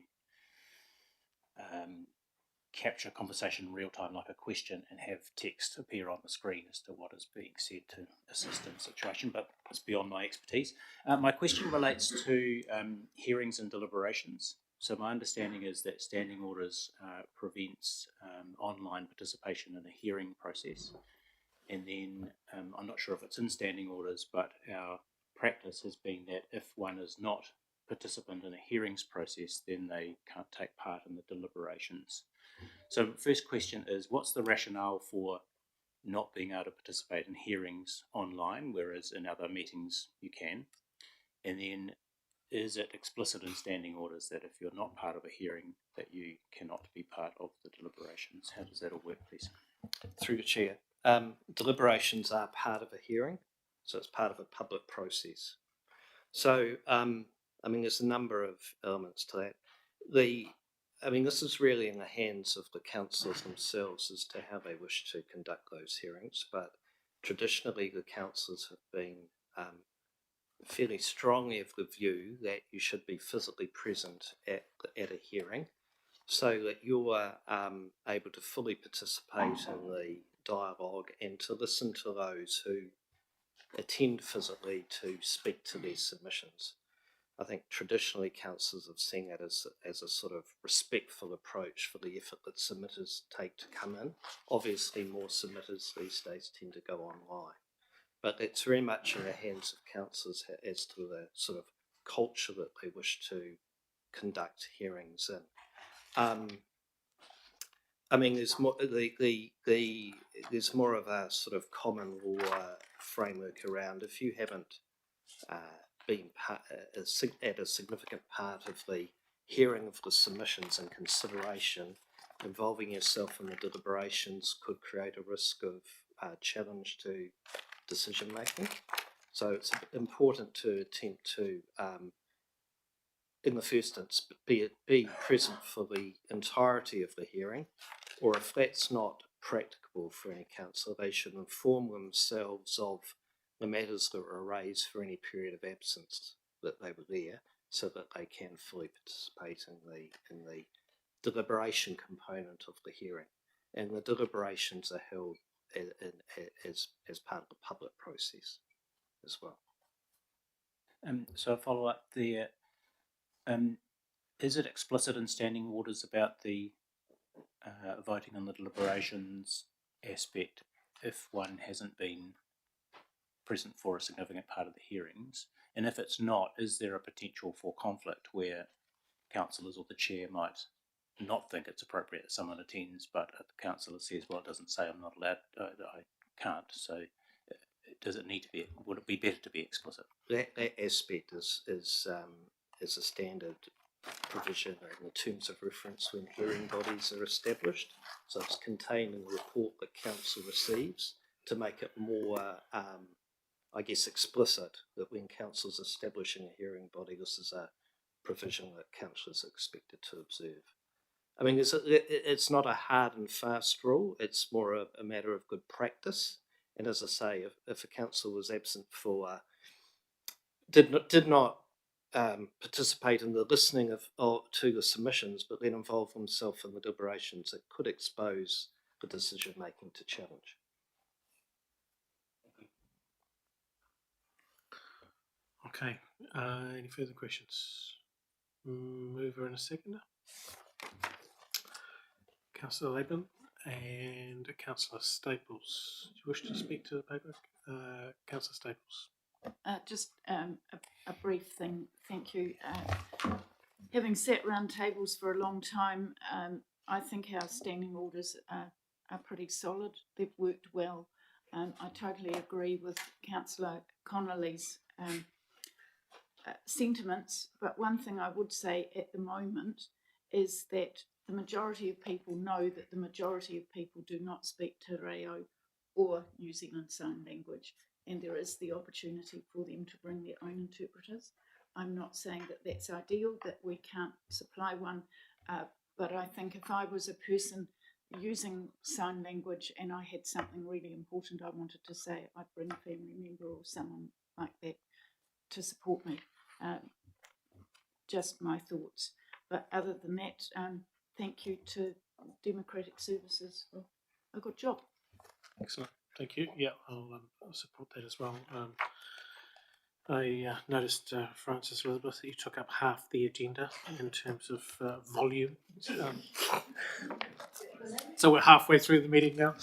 capture conversation in real time, like a question, and have text appear on the screen as to what is being said to assist in the situation, but it's beyond my expertise. My question relates to hearings and deliberations. So my understanding is that standing orders prevents online participation in a hearing process. And then I'm not sure if it's in standing orders, but our practice has been that if one is not participant in a hearings process, then they can't take part in the deliberations. So first question is, what's the rationale for not being able to participate in hearings online, whereas in other meetings you can? And then is it explicit in standing orders that if you're not part of a hearing that you cannot be part of the deliberations? How does that all work, please? Through the chair. Deliberations are part of a hearing, so it's part of a public process. So, there's a number of elements to that. This is really in the hands of the councillors themselves as to how they wish to conduct those hearings, but traditionally the councillors have been fairly strongly of the view that you should be physically present at a hearing so that you are able to fully participate in the dialogue and to listen to those who attend physically to speak to their submissions. I think traditionally councillors have seen that as a sort of respectful approach for the effort that submitters take to come in. Obviously more submitters these days tend to go online, but it's very much in the hands of councillors as to the sort of culture that they wish to conduct hearings in. There's more there's more of a sort of common law framework around if you haven't been at a significant part of the hearing of the submissions and consideration, involving yourself in the deliberations could create a risk of challenge to decision making. So it's important to attempt to, in the first instance, be present for the entirety of the hearing, or if that's not practicable for any councillor, they should inform themselves of the matters that were raised for any period of absence that they were there, so that they can fully participate in the deliberation component of the hearing. And the deliberations are held as part of the public process as well. So a follow up there. Is it explicit in standing orders about the voting on the deliberations aspect if one hasn't been present for a significant part of the hearings? And if it's not, is there a potential for conflict where councillors or the chair might not think it's appropriate that someone attends, but the councillor says, well, it doesn't say I'm not allowed, I can't. So does it need to be, would it be better to be explicit? That aspect is a standard provision in the terms of reference when hearing bodies are established. So it's contained in the report that council receives to make it more, I guess, explicit that when council is establishing a hearing body, this is a provision that councillors are expected to observe. I mean, it's not a hard and fast rule. It's more a matter of good practice. And as I say, if a councillor was absent for did not participate in the listening to the submissions, but then involve themselves in the deliberations, it could expose the decision making to challenge. Okay. Any further questions? Mover and a seconder. Councillor Laban and Councillor Staples. Do you wish to speak to the paper? Councillor Staples. Just a brief thing. Thank you. Having sat round tables for a long time, I think our standing orders are pretty solid. They've worked well. I totally agree with Councillor Connolly's sentiments, but one thing I would say at the moment is that the majority of people know that the majority of people do not speak Te Reo or New Zealand Sign Language, and there is the opportunity for them to bring their own interpreters. I'm not saying that that's ideal, that we can't supply one, but I think if I was a person using sign language and I had something really important I wanted to say, I'd bring a family member or someone like that to support me. Just my thoughts. But other than that, thank you to Democratic Services for a good job. Excellent. Thank you. Yeah, I'll support that as well. I noticed, Francis Elizabeth, that you took up half the agenda in terms of volume. So we're halfway through the meeting now.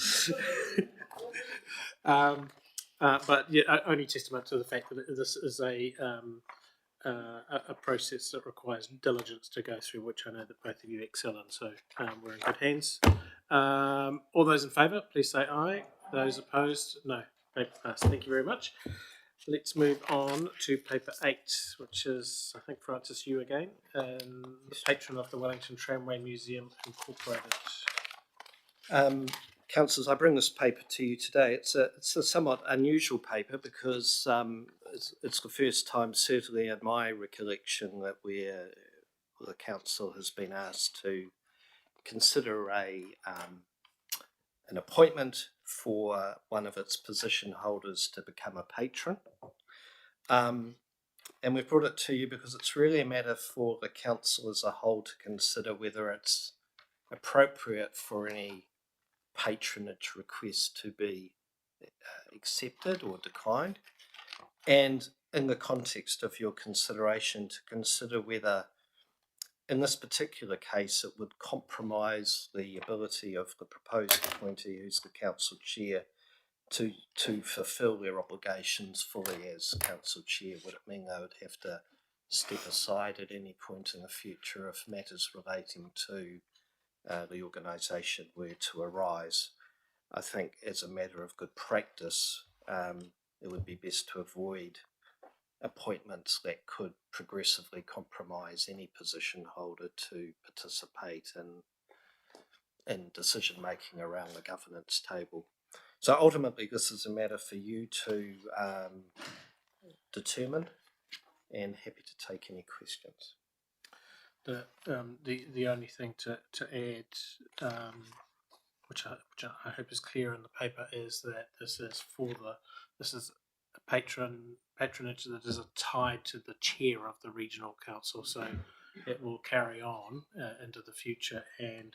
But yeah, only testament to the fact that this is a process that requires diligence to go through, which I know that both of you excel in. So we're in good hands. All those in favour, please say aye. Those opposed, no. Paper passed. Thank you very much. Let's move on to paper 8, which is, I think, Francis, you again, the patron of the Wellington Tramway Museum Incorporated. Councillors, I bring this paper to you today. It's a somewhat unusual paper because it's the first time, certainly in my recollection, that the council has been asked to consider an appointment for one of its position holders to become a patron. And we've brought it to you because it's really a matter for the council as a whole to consider whether it's appropriate for any patronage request to be accepted or declined, and in the context of your consideration to consider whether in this particular case it would compromise the ability of the proposed appointee, who's the council chair, to fulfil their obligations fully as council chair. Would it mean they would have to step aside at any point in the future if matters relating to the organisation were to arise? I think as a matter of good practice, it would be best to avoid appointments that could progressively compromise any position holder to participate in in decision making around the governance table. So ultimately, this is a matter for you to determine, and happy to take any questions. The only thing to add, which I hope is clear in the paper, is that this is a patronage that is tied to the chair of the regional council, so it will carry on into the future. And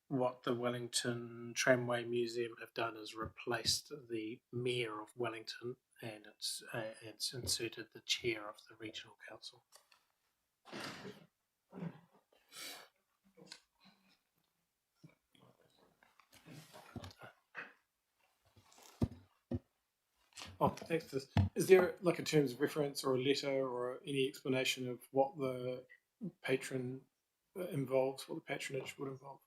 what the Wellington Tramway Museum have done is replaced the mayor of Wellington, and it's inserted the chair of the regional council. Oh, thanks. Is there, like, in terms of reference or a letter or any explanation of what the patron involves, what the patronage would involve?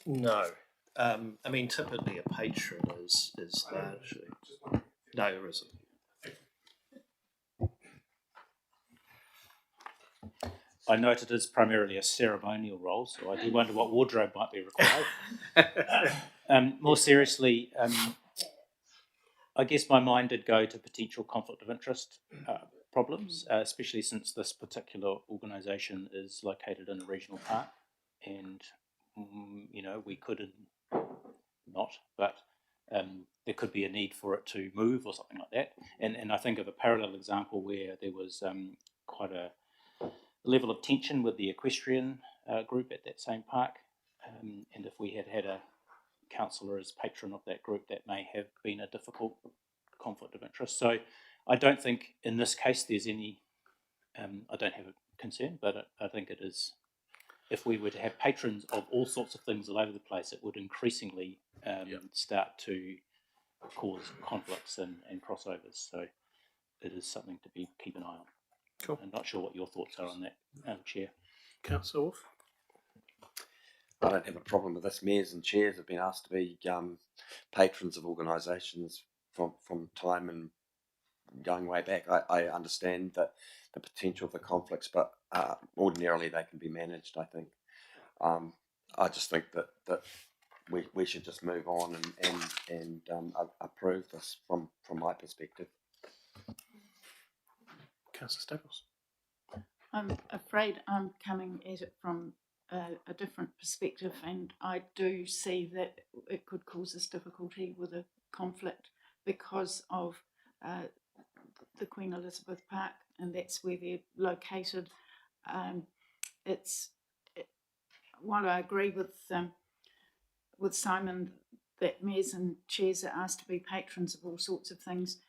No. I mean, typically a patron is largely... No, there isn't. I note it is primarily a ceremonial role, so I do wonder what wardrobe might be required. More seriously, I guess my mind did go to potential conflict of interest problems, especially since this particular organisation is located in a regional park, and we could not, but there could be a need for it to move or something like that. And I think of a parallel example where there was quite a level of tension with the equestrian group at that same park, and if we had a councillor as patron of that group, that may have been a difficult conflict of interest. So I don't think in this case there's any, I don't have a concern, but I think it is, if we were to have patrons of all sorts of things all over the place, it would increasingly start to cause conflicts and crossovers. So it is something to keep an eye on. Cool. I'm not sure what your thoughts are on that, Chair. Councillor Wolf? I don't have a problem with this. Mayors and chairs have been asked to be patrons of organisations from time and going way back. I understand that the potential for conflicts, but ordinarily they can be managed, I think. I just think that we should just move on and approve this from my perspective. Councillor Staples? I'm afraid I'm coming at it from a different perspective, and I do see that it could cause us difficulty with a conflict because of the Queen Elizabeth Park, and that's where they're located. While I agree with Simon that mayors and chairs are asked to be patrons of all sorts of things,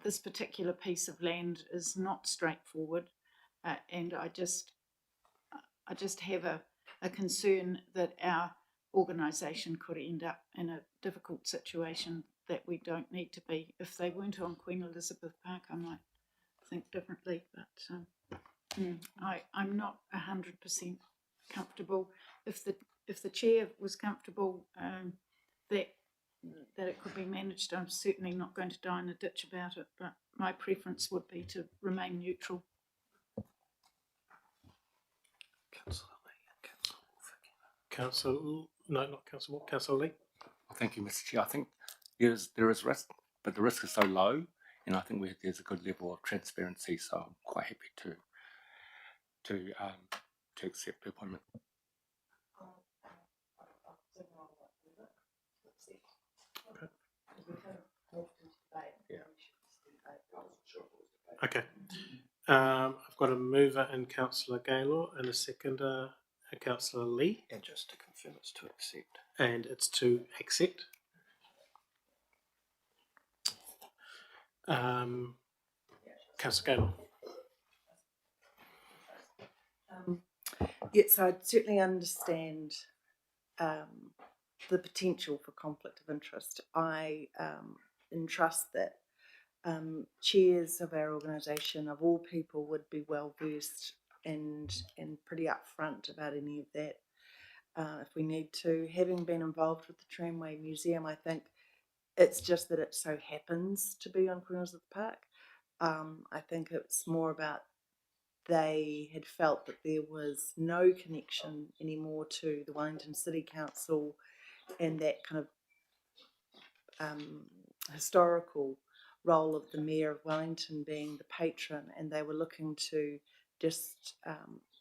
this particular piece of land is not straightforward, and I just have a concern that our organisation could end up in a difficult situation that we don't need to be. If they weren't on Queen Elizabeth Park, I might think differently, but I'm not 100% comfortable. If the chair was comfortable that it could be managed, I'm certainly not going to die in a ditch about it, but my preference would be to remain neutral. Councillor Lee? Thank you, Mr. Chair. I think there is risk, but the risk is so low, and I think there's a good level of transparency. So I'm quite happy to accept the appointment. Okay. I've got a mover in Councillor Gaylor and a seconder, Councillor Lee. And just to confirm, it's to accept. And it's to accept. Councillor Gaylor. Yes, I certainly understand the potential for conflict of interest. I entrust that chairs of our organisation, of all people, would be well versed and pretty upfront about any of that. If we need to, having been involved with the Tramway Museum, I think it's just that it so happens to be on Queen Elizabeth Park. I think it's more about they had felt that there was no connection anymore to the Wellington City Council and that kind of historical role of the Mayor of Wellington being the patron, and they were looking to just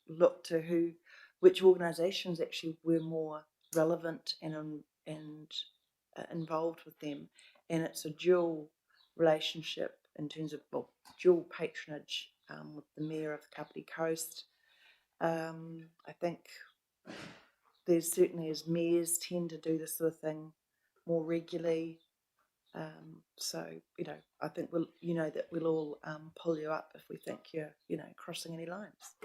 look to which organisations actually were more relevant and involved with them, and it's a dual relationship in terms of dual patronage with the Mayor of the Kapiti Coast. I think there's certainly, as mayors tend to do this sort of thing more regularly. So, I think that we'll all pull you up if we think you're, crossing any lines.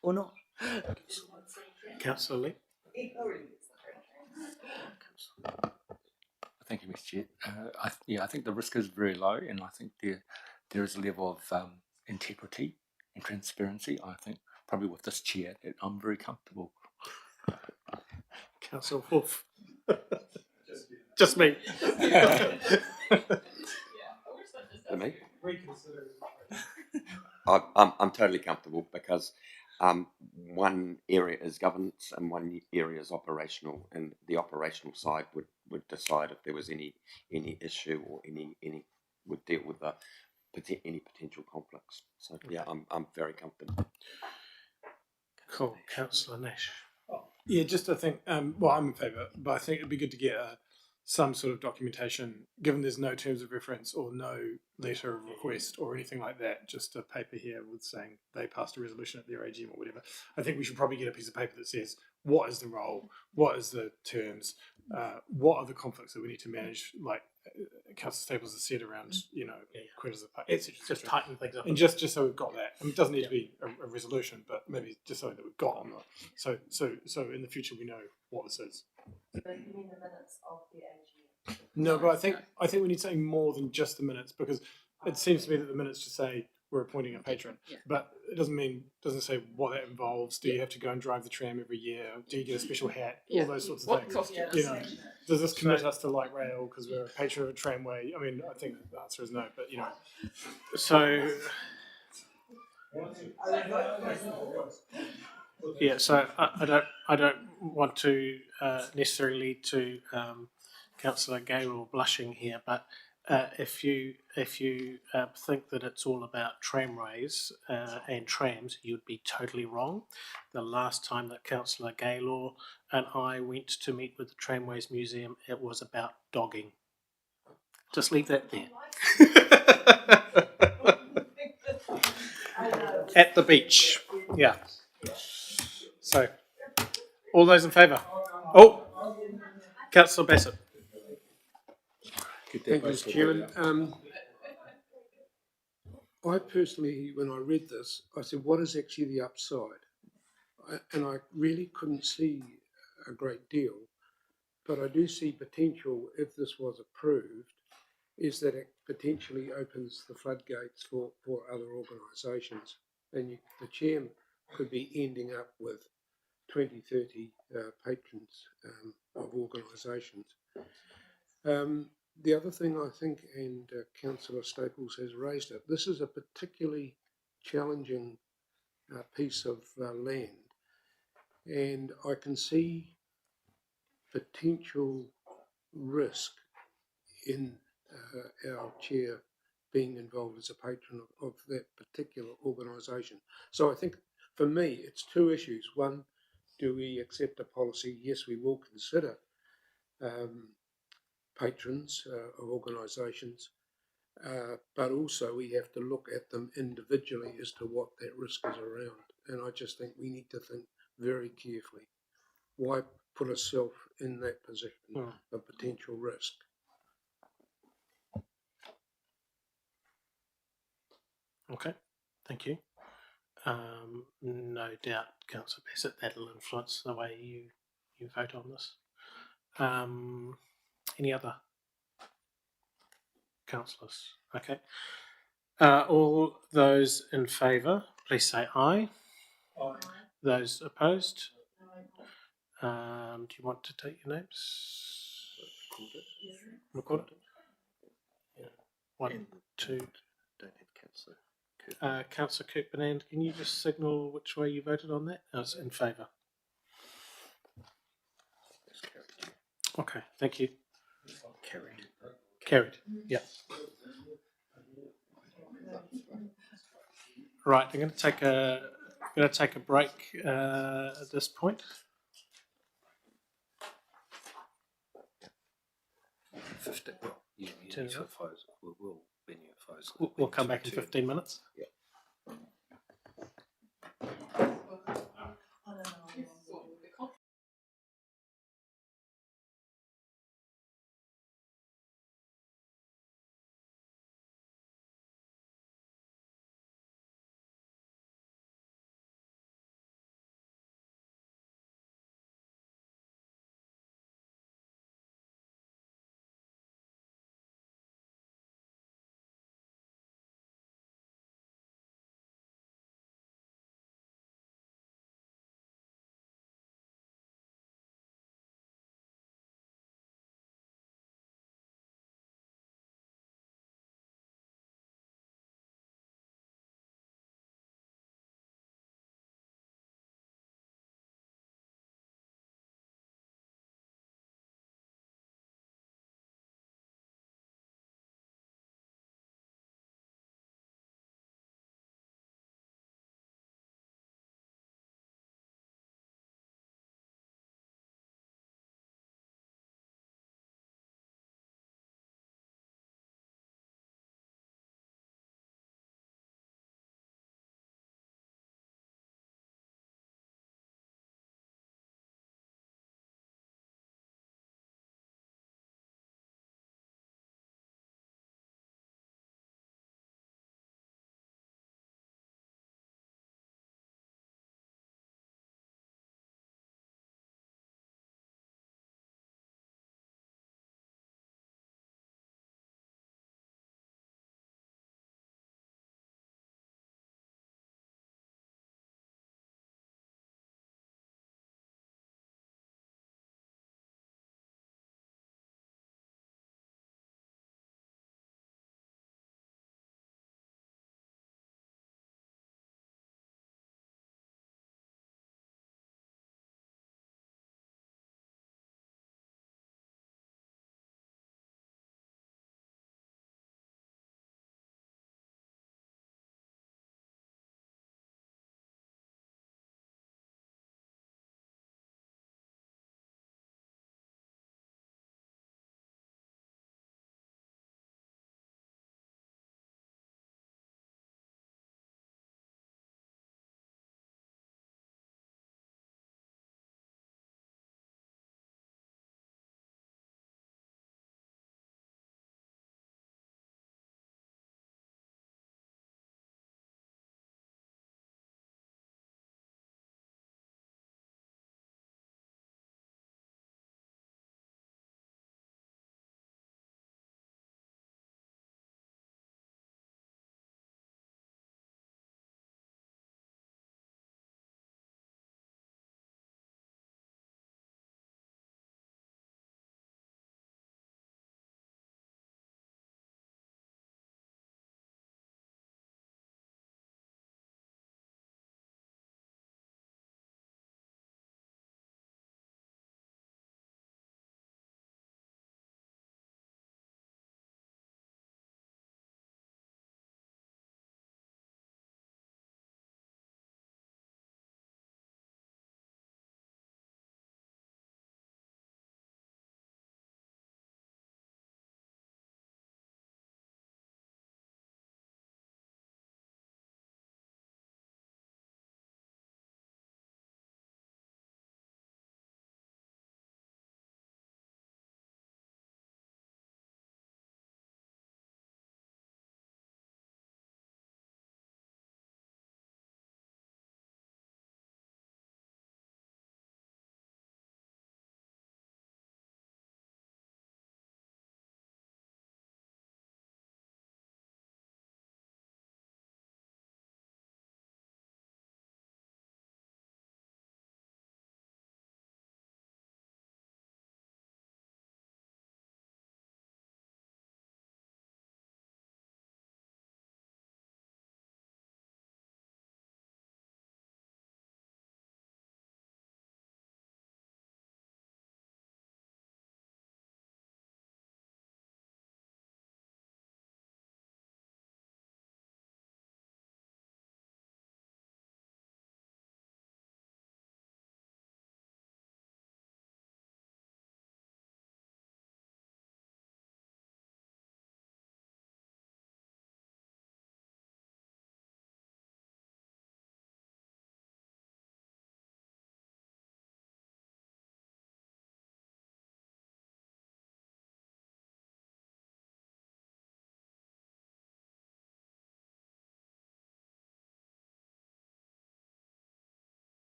Or not. Councillor Lee. Thank you, Mr. Chair. I think the risk is very low, and I think there is a level of integrity and transparency. I think probably with this chair that I'm very comfortable. Councillor Wolf. Just me. For me? I'm totally comfortable because one area is governance and one area is operational, and the operational side would decide if there was any issue or any would deal with any potential conflicts. So yeah, I'm very comfortable. Cool. Councillor Nash. Yeah, just I think, well, I'm in favour, but I think it'd be good to get some sort of documentation, given there's no terms of reference or no letter of request or anything like that, just a paper here with saying they passed a resolution at their AGM or whatever. I think we should probably get a piece of paper that says what is the role, what is the terms, what are the conflicts that we need to manage, like Councillor Staples has said around, quotas of pay, etc. Just tighten things up. And just so we've got that. I mean, it doesn't need to be a resolution, but maybe just something that we've got on that. So in the future we know what this is. So you mean the minutes of the AGM? No, but I think we need something more than just the minutes, because it seems to me that the minutes just say we're appointing a patron, but it doesn't say what that involves. Do you have to go and drive the tram every year? Do you get a special hat? All those sorts of things. Cost Does this commit us to light rail because we're a patron of a tramway? I mean, I think the answer is no, but So yeah, so I don't want to necessarily lead to Councillor Gaylor blushing here, but if you think that it's all about tramways and trams, you'd be totally wrong. The last time that Councillor Gaylor and I went to meet with the Tramways Museum, it was about dogging. Just leave that there. At the beach, yeah. So, all those in favour? Oh, Councillor Bassett. Thank you, Mr. Chairman. I personally, when I read this, I said, what is actually the upside? And I really couldn't see a great deal, but I do see potential if this was approved, is that it potentially opens the floodgates for other organisations. And the chairman could be ending up with 20, 30 patrons of organisations. The other thing I think, and Councillor Staples has raised it, this is a particularly challenging piece of land, and I can see potential risk in our chair being involved as a patron of that particular organisation. So I think for me it's two issues. One, do we accept a policy? Yes, we will consider patrons of organisations, but also we have to look at them individually as to what that risk is around. And I just think we need to think very carefully. Why put ourselves in that position of potential risk? Okay, thank you. No doubt, Councillor Bassett, that'll influence the way you vote on this. Any other councillors? Okay. All those in favour, please say aye. Aye. Those opposed? Do you want to take your names? Record it. Yeah. two. Don't have Councillor. Councillor Kirkman, can you just signal which way you voted on that? I was in favour. Okay, thank you. Carried. Carried. Yeah. Right, I'm going to take a break at this point. 15. Well, you need to oppose. We'll come back in 15 minutes. Yeah.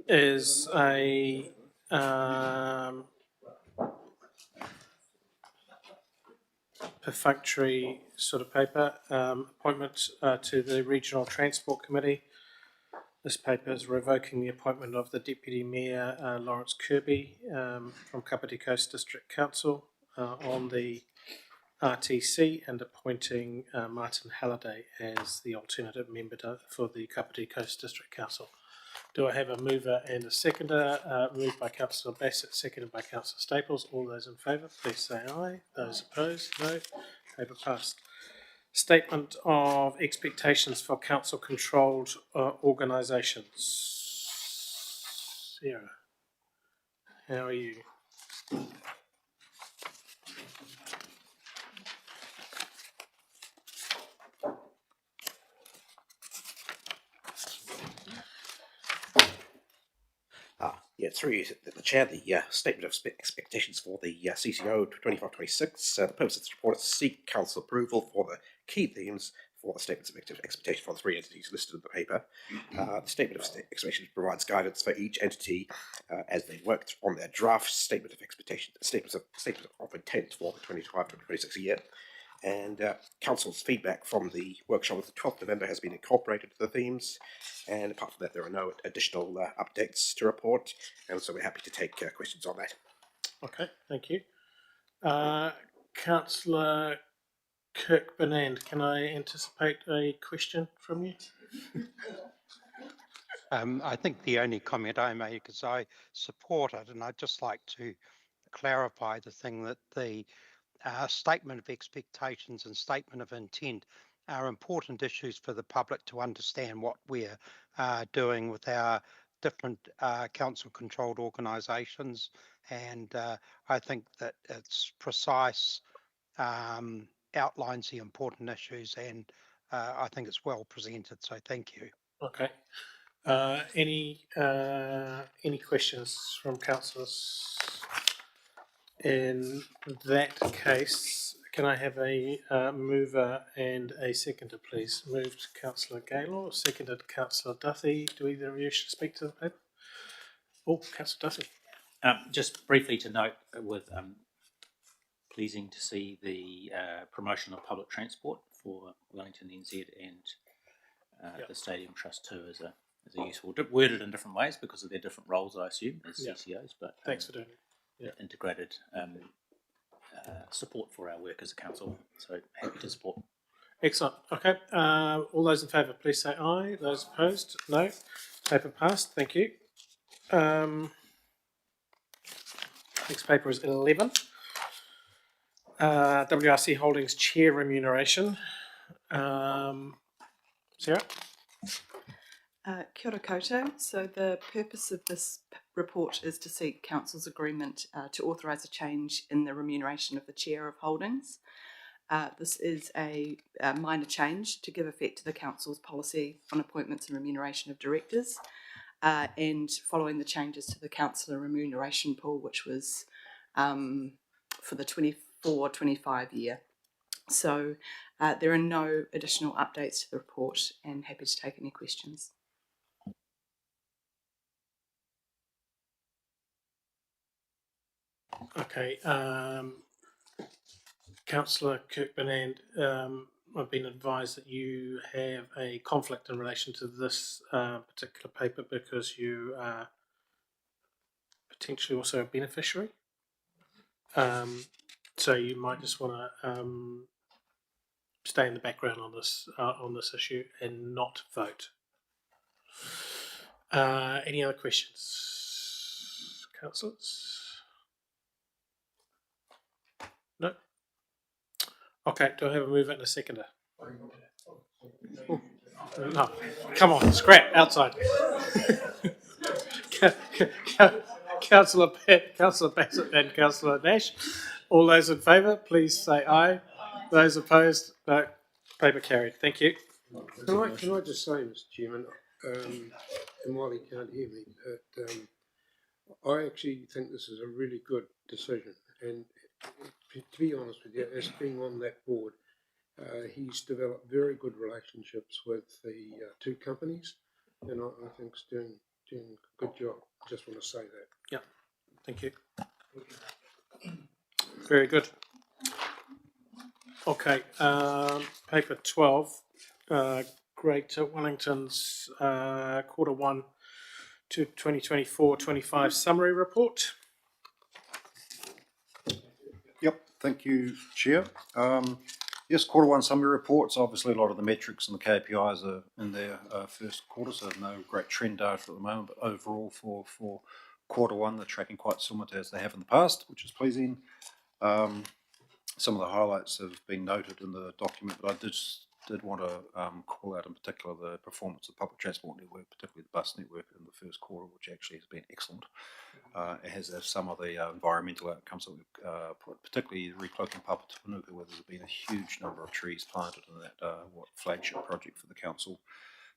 is a perfunctory sort of paper, appointment to the Regional Transport Committee. This paper is revoking the appointment of the Deputy Mayor, Lawrence Kirby, from Kapiti Coast District Council on the RTC, and appointing Martin Halliday as the alternative member for the Kapiti Coast District Council. Do I have a mover and a seconder? Moved by Councillor Bassett, seconded by Councillor Staples. All those in favour, please say aye. Those opposed, no. Paper passed. Statement of expectations for council-controlled organisations. Sarah, how are you? Yeah, through the Chair, the statement of expectations for the CCO 25-26. The purpose of this report is to seek Council approval for the key themes for the statements of expectation for the three entities listed in the paper. The statement of expectations provides guidance for each entity as they work on their draft statement of expectation, statements of intent for the 25-26 year. And Council's feedback from the workshop of the 12th of November has been incorporated to the themes. And apart from that, there are no additional updates to report. And so we're happy to take questions on that. Okay, thank you. Councillor Kirk-Bernand, can I anticipate a question from you? I think the only comment I make is I support it, and I'd just like to clarify the thing that the statement of expectations and statement of intent are important issues for the public to understand what we're doing with our different council-controlled organisations, and I think that it's precise, outlines the important issues, and I think it's well presented, so thank you. Okay. Any questions from councillors? In that case, can I have a mover and a seconder, please? Moved Councillor Gaylor, seconded Councillor Duthie. Do either of you wish to speak to the paper? Oh, Councillor Duthie. Just briefly to note, with pleasing to see the promotion of public transport for Wellington NZ and the Stadium Trust too as a useful, worded in different ways because of their different roles, I assume, as CCOs. But thanks for doing it. Integrated support for our work as a council. So happy to support. Excellent. Okay. All those in favour, please say aye. Those opposed, no. Paper passed. Thank you. Next paper is 11. WRC Holdings Chair Remuneration. Sarah? Kia ora koutou. So the purpose of this report is to seek Council's agreement to authorise a change in the remuneration of the Chair of Holdings. This is a minor change to give effect to the Council's policy on appointments and remuneration of directors, and following the changes to the Councillor remuneration pool, which was for the 24-25 year. So there are no additional updates to the report, and happy to take any questions. Okay. Councillor Kirk-Bernand, I've been advised that you have a conflict in relation to this particular paper because you are potentially also a beneficiary. So you might just want to stay in the background on this issue and not vote. Any other questions, councillors? No? Okay, do I have a mover and a seconder? No, come on, scrap, outside. Councillor Bassett and Councillor Nash. All those in favour, please say aye. Those opposed, no. Paper carried. Thank you. Can I just say, Mr. Chairman, and while he can't hear me, that I actually think this is a really good decision. And to be honest with you, as being on that board, He's developed very good relationships with the two companies, and I think he's doing a good job. Just want to say that. Yeah, thank you. Very good. Okay, paper 12, Greater Wellington's quarter 1 to 2024-25 summary report. Yep, thank you, Chair. Yes, quarter 1 summary reports. Obviously, a lot of the metrics and the KPIs are in their first quarter, so no great trend data at the moment. But overall, for quarter 1, they're tracking quite similar to as they have in the past, which is pleasing. Some of the highlights have been noted in the document, but I did want to call out in particular the performance of the public transport network, particularly the bus network in the first quarter, which actually has been excellent. It has some of the environmental outcomes that we've put, particularly recloaking Papatūānuku, where there's been a huge number of trees planted in that flagship project for the council.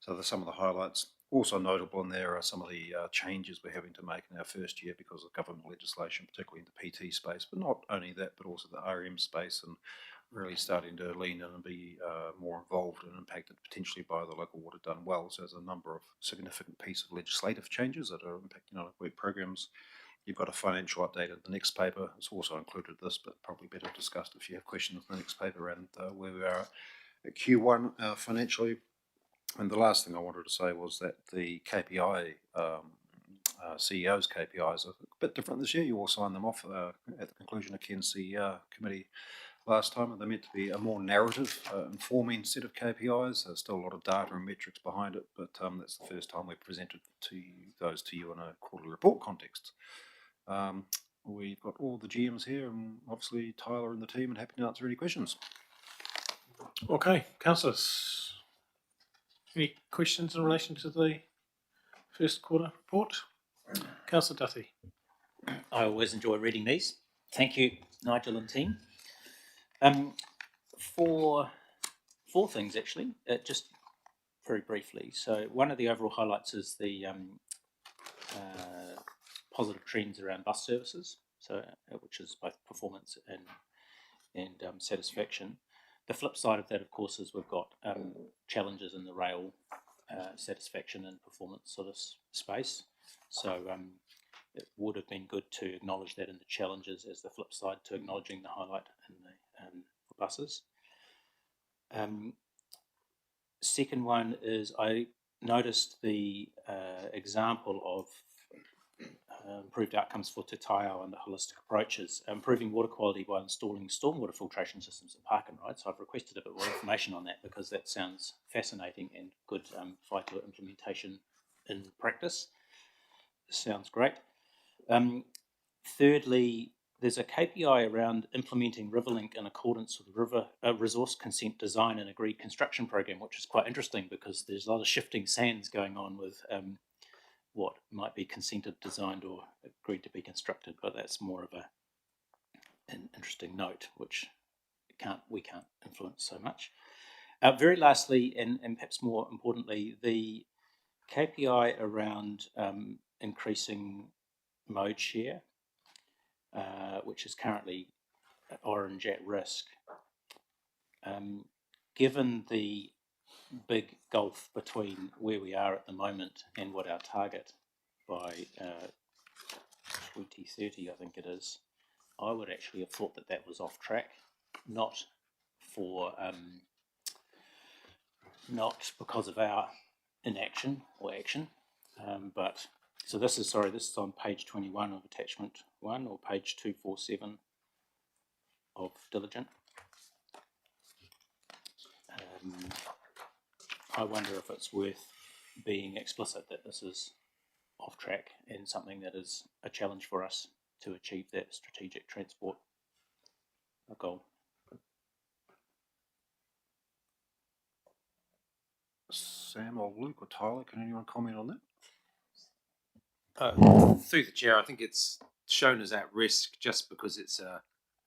So there's some of the highlights. Also notable in there are some of the changes we're having to make in our first year because of government legislation, particularly in the PT space, but not only that, but also the RM space, and really starting to lean in and be more involved and impacted potentially by the local water done well. So there's a number of significant pieces of legislative changes that are impacting our work programs. You've got a financial update in the next paper. It's also included this, but probably better discussed if you have questions in the next paper around where we are at Q1 financially. And the last thing I wanted to say was that the KPI, CEO's KPIs are a bit different this year. You all signed them off at the conclusion of Ken's CEO committee last time, and they're meant to be a more narrative, informing set of KPIs. There's still a lot of data and metrics behind it, but that's the first time we've presented those to you in a quarterly report context. We've got all the GMs here, and obviously Tyler and the team, and happy to answer any questions. Okay, councillors. Any questions in relation to the first quarter report? Councillor Duthie. I always enjoy reading these. Thank you, Nigel and team. Four things actually, just very briefly. So one of the overall highlights is the positive trends around bus services, so which is both performance and satisfaction. The flip side of that, of course, is we've got challenges in the rail satisfaction and performance sort of space. So it would have been good to acknowledge that in the challenges as the flip side to acknowledging the highlight in the for buses. Second one is I noticed the example of improved outcomes for Te Taiao and the holistic approaches, improving water quality by installing stormwater filtration systems at park and ride. So I've requested a bit more information on that because that sounds fascinating and good vital implementation in practice. Sounds great. Thirdly, there's a KPI around implementing Riverlink in accordance with river resource consent design and agreed construction program, which is quite interesting because there's a lot of shifting sands going on with what might be consented, designed, or agreed to be constructed. But that's more of an interesting note, which we can't influence so much. Very lastly, and perhaps more importantly, the KPI around increasing mode share, which is currently orange at risk. Given the big gulf between where we are at the moment and what our target by 2030, I think it is, I would actually have thought that was off track, not because of our inaction or action, but so this is on page 21 of attachment 1 or page 247 of diligent. I wonder if it's worth being explicit that this is off track and something that is a challenge for us to achieve that strategic transport goal. Sam or Luke or Tyler, can anyone comment on that? Through the chair, I think it's shown as at risk just because it's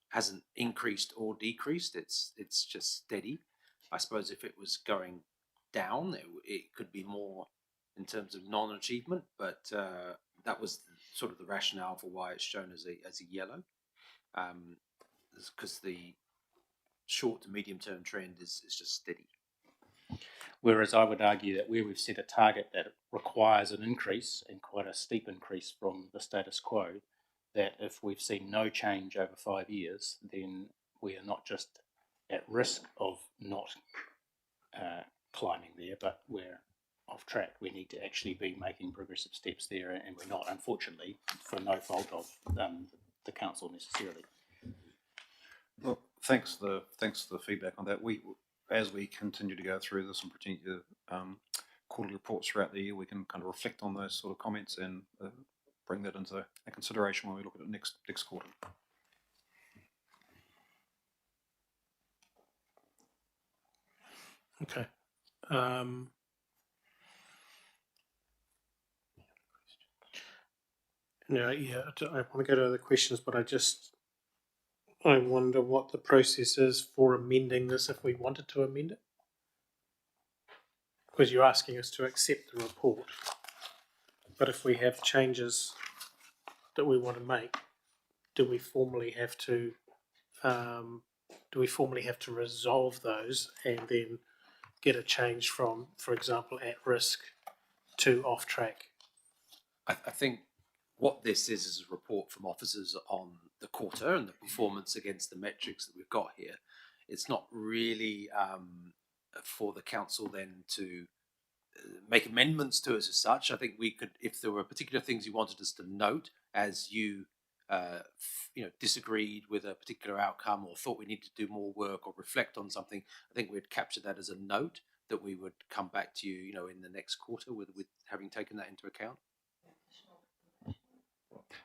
hasn't increased or decreased. It's just steady. I suppose if it was going down, it could be more in terms of non-achievement, but that was sort of the rationale for why it's shown as a yellow, because the short to medium term trend is just steady. Whereas I would argue that where we've set a target that requires an increase, and quite a steep increase from the status quo, that if we've seen no change over 5 years, then we are not just at risk of not climbing there, but we're off track. We need to actually be making progressive steps there, and we're not, unfortunately, for no fault of the council necessarily. Well, thanks for the feedback on that. As we continue to go through this and continue quarterly reports throughout the year, we can kind of reflect on those sort of comments and bring that into a consideration when we look at it next quarter. Okay. Now, yeah, I want to go to other questions, but I wonder what the process is for amending this if we wanted to amend it. Because you're asking us to accept the report, but if we have changes that we want to make, do we formally have to resolve those and then get a change from, for example, at risk to off track? I think what this is a report from officers on the quarter and the performance against the metrics that we've got here. It's not really for the council then to make amendments to it as such. I think we could, if there were particular things you wanted us to note as you disagreed with a particular outcome or thought we needed to do more work or reflect on something, I think we'd capture that as a note that we would come back to you, in the next quarter with having taken that into account.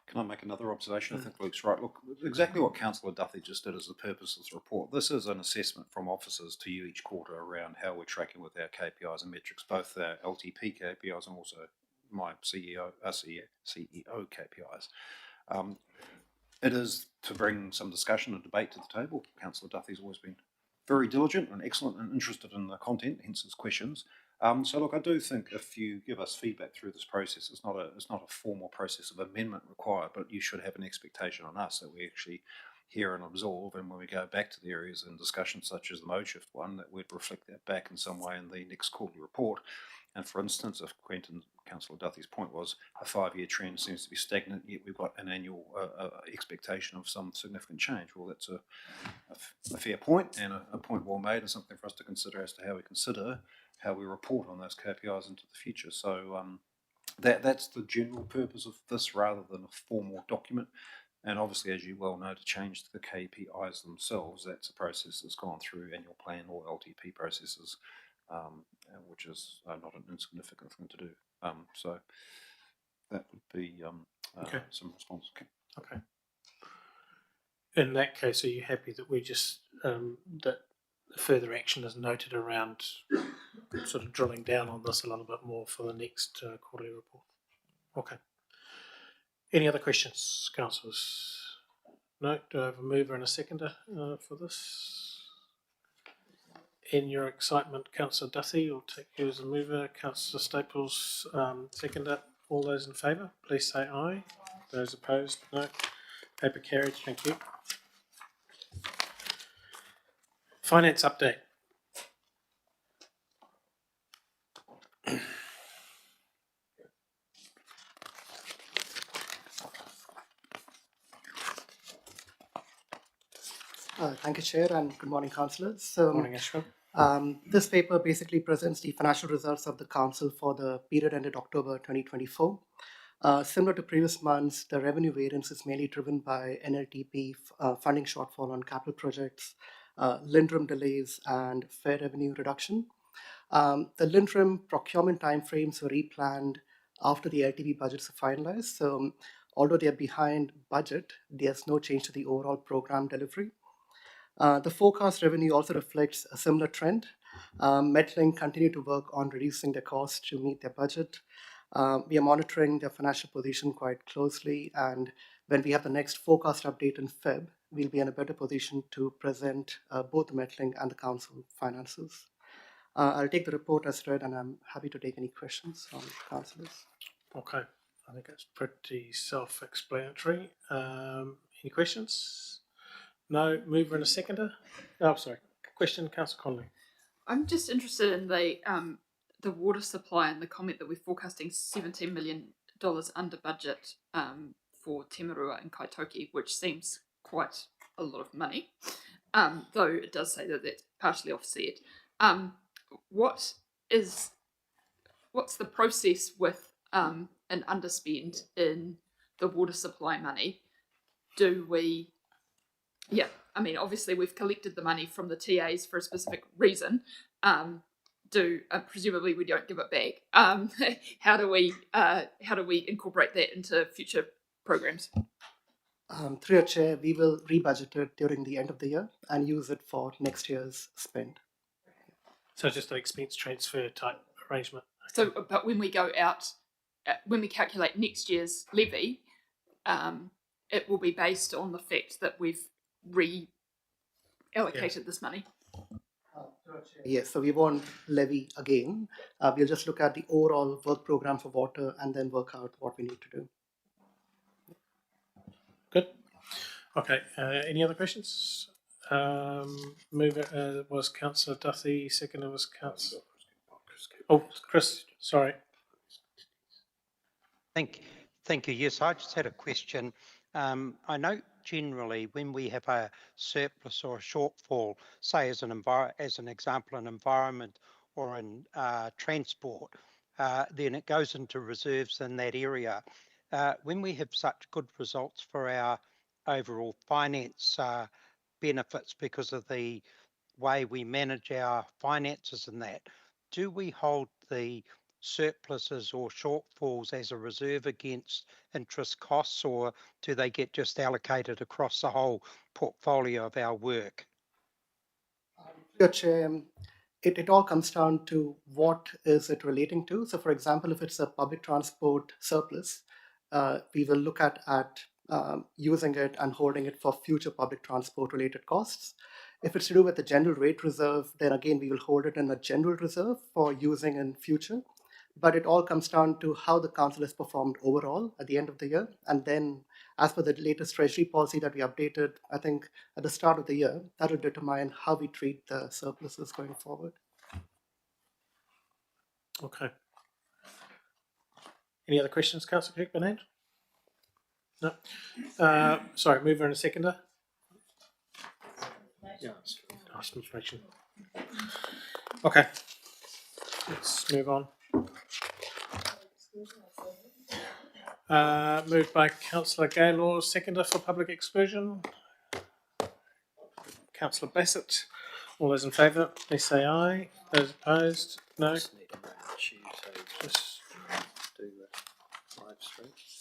Can I make another observation? I think Luke's right. Look, exactly what Councillor Duthie just did is the purpose of this report. This is an assessment from officers to you each quarter around how we're tracking with our KPIs and metrics, both our LTP KPIs and also my CEO KPIs. It is to bring some discussion and debate to the table. Councillor Duthie's always been very diligent and excellent and interested in the content, hence his questions. So look, I do think if you give us feedback through this process, it's not a formal process of amendment required, but you should have an expectation on us that we actually hear and absorb, and when we go back to the areas and discussions such as the mode shift one, that we'd reflect that back in some way in the next quarterly report. And for instance, if Councillor Duthie's point was a 5-year trend seems to be stagnant, yet we've got an annual expectation of some significant change. Well, that's a fair point and a point well made, and something for us to consider as to how we report on those KPIs into the future. So that's the general purpose of this rather than a formal document. And obviously, as you well know, to change the KPIs themselves, that's a process that's gone through annual plan or LTP processes, which is not an insignificant thing to do. So that would be some response. Okay. In that case, are you happy that we just that further action is noted around sort of drilling down on this a little bit more for the next quarterly report? Okay. Any other questions, councillors? No? Do I have a mover and a seconder for this? In your excitement, Councillor Duthie, will take you as a mover. Councillor Staples, seconder. All those in favour, please say aye. Those opposed, no. Paper carried. Thank you. Finance update. Thank you, Chair, and good morning, councillors. Morning, Ashwin. This paper basically presents the financial results of the council for the period ended October 2024. Similar to previous months, the revenue variance is mainly driven by NLTP funding shortfall on capital projects, Lindrum delays, and fair revenue reduction. The Lindrum procurement timeframes were replanned after the LTP budgets are finalized. So although they are behind budget, there's no change to the overall program delivery. The forecast revenue also reflects a similar trend. Metlink continue to work on reducing their costs to meet their budget. We are monitoring their financial position quite closely, and when we have the next forecast update in Feb, we'll be in a better position to present both the Metlink and the council finances. I'll take the report as read, and I'm happy to take any questions from councillors. Okay, I think it's pretty self-explanatory. Any questions? No. Mover and a seconder. Oh, sorry. Question, Councillor Conley. I'm just interested in the water supply and the comment that we're forecasting $17 million under budget for Timarua and Kaitoki, which seems quite a lot of money, though it does say that that's partially offset. What's the process with an underspend in the water supply money? Do we? Yeah, I mean, obviously we've collected the money from the TAs for a specific reason. Presumably we don't give it back. How do we incorporate that into future programs? Through your chair, we will rebudget it during the end of the year and use it for next year's spend. So just an expense transfer type arrangement. So, but when we go out, when we calculate next year's levy, it will be based on the fact that we've reallocated this money. Yes, so we won't levy again. We'll just look at the overall work program for water and then work out what we need to do. Good. Okay. Any other questions? Mover was Councillor Duthie. Seconder was Councillor. Oh, Chris. Sorry. Thank you. Yes, I just had a question. I know generally when we have a surplus or a shortfall, say as an example, in environment or in transport, then it goes into reserves in that area. When we have such good results for our overall finance benefits because of the way we manage our finances and that, do we hold the surpluses or shortfalls as a reserve against interest costs, or do they get just allocated across the whole portfolio of our work? Your chair, it all comes down to what is it relating to. So for example, if it's a public transport surplus, we will look at using it and holding it for future public transport related costs. If it's to do with the general rate reserve, then again, we will hold it in a general reserve for using in future. But it all comes down to how the council has performed overall at the end of the year. And then as per the latest treasury policy that we updated, I think at the start of the year, that will determine how we treat the surpluses going forward. Okay. Any other questions, Councillor Crick-Bernard? No. Sorry, mover and a seconder. Yeah, nice information. Okay, let's move on. Moved by Councillor Gaylor, seconder for public exclusion. Councillor Bassett. All those in favour, please say aye. Those opposed, no. Just do 5 streets.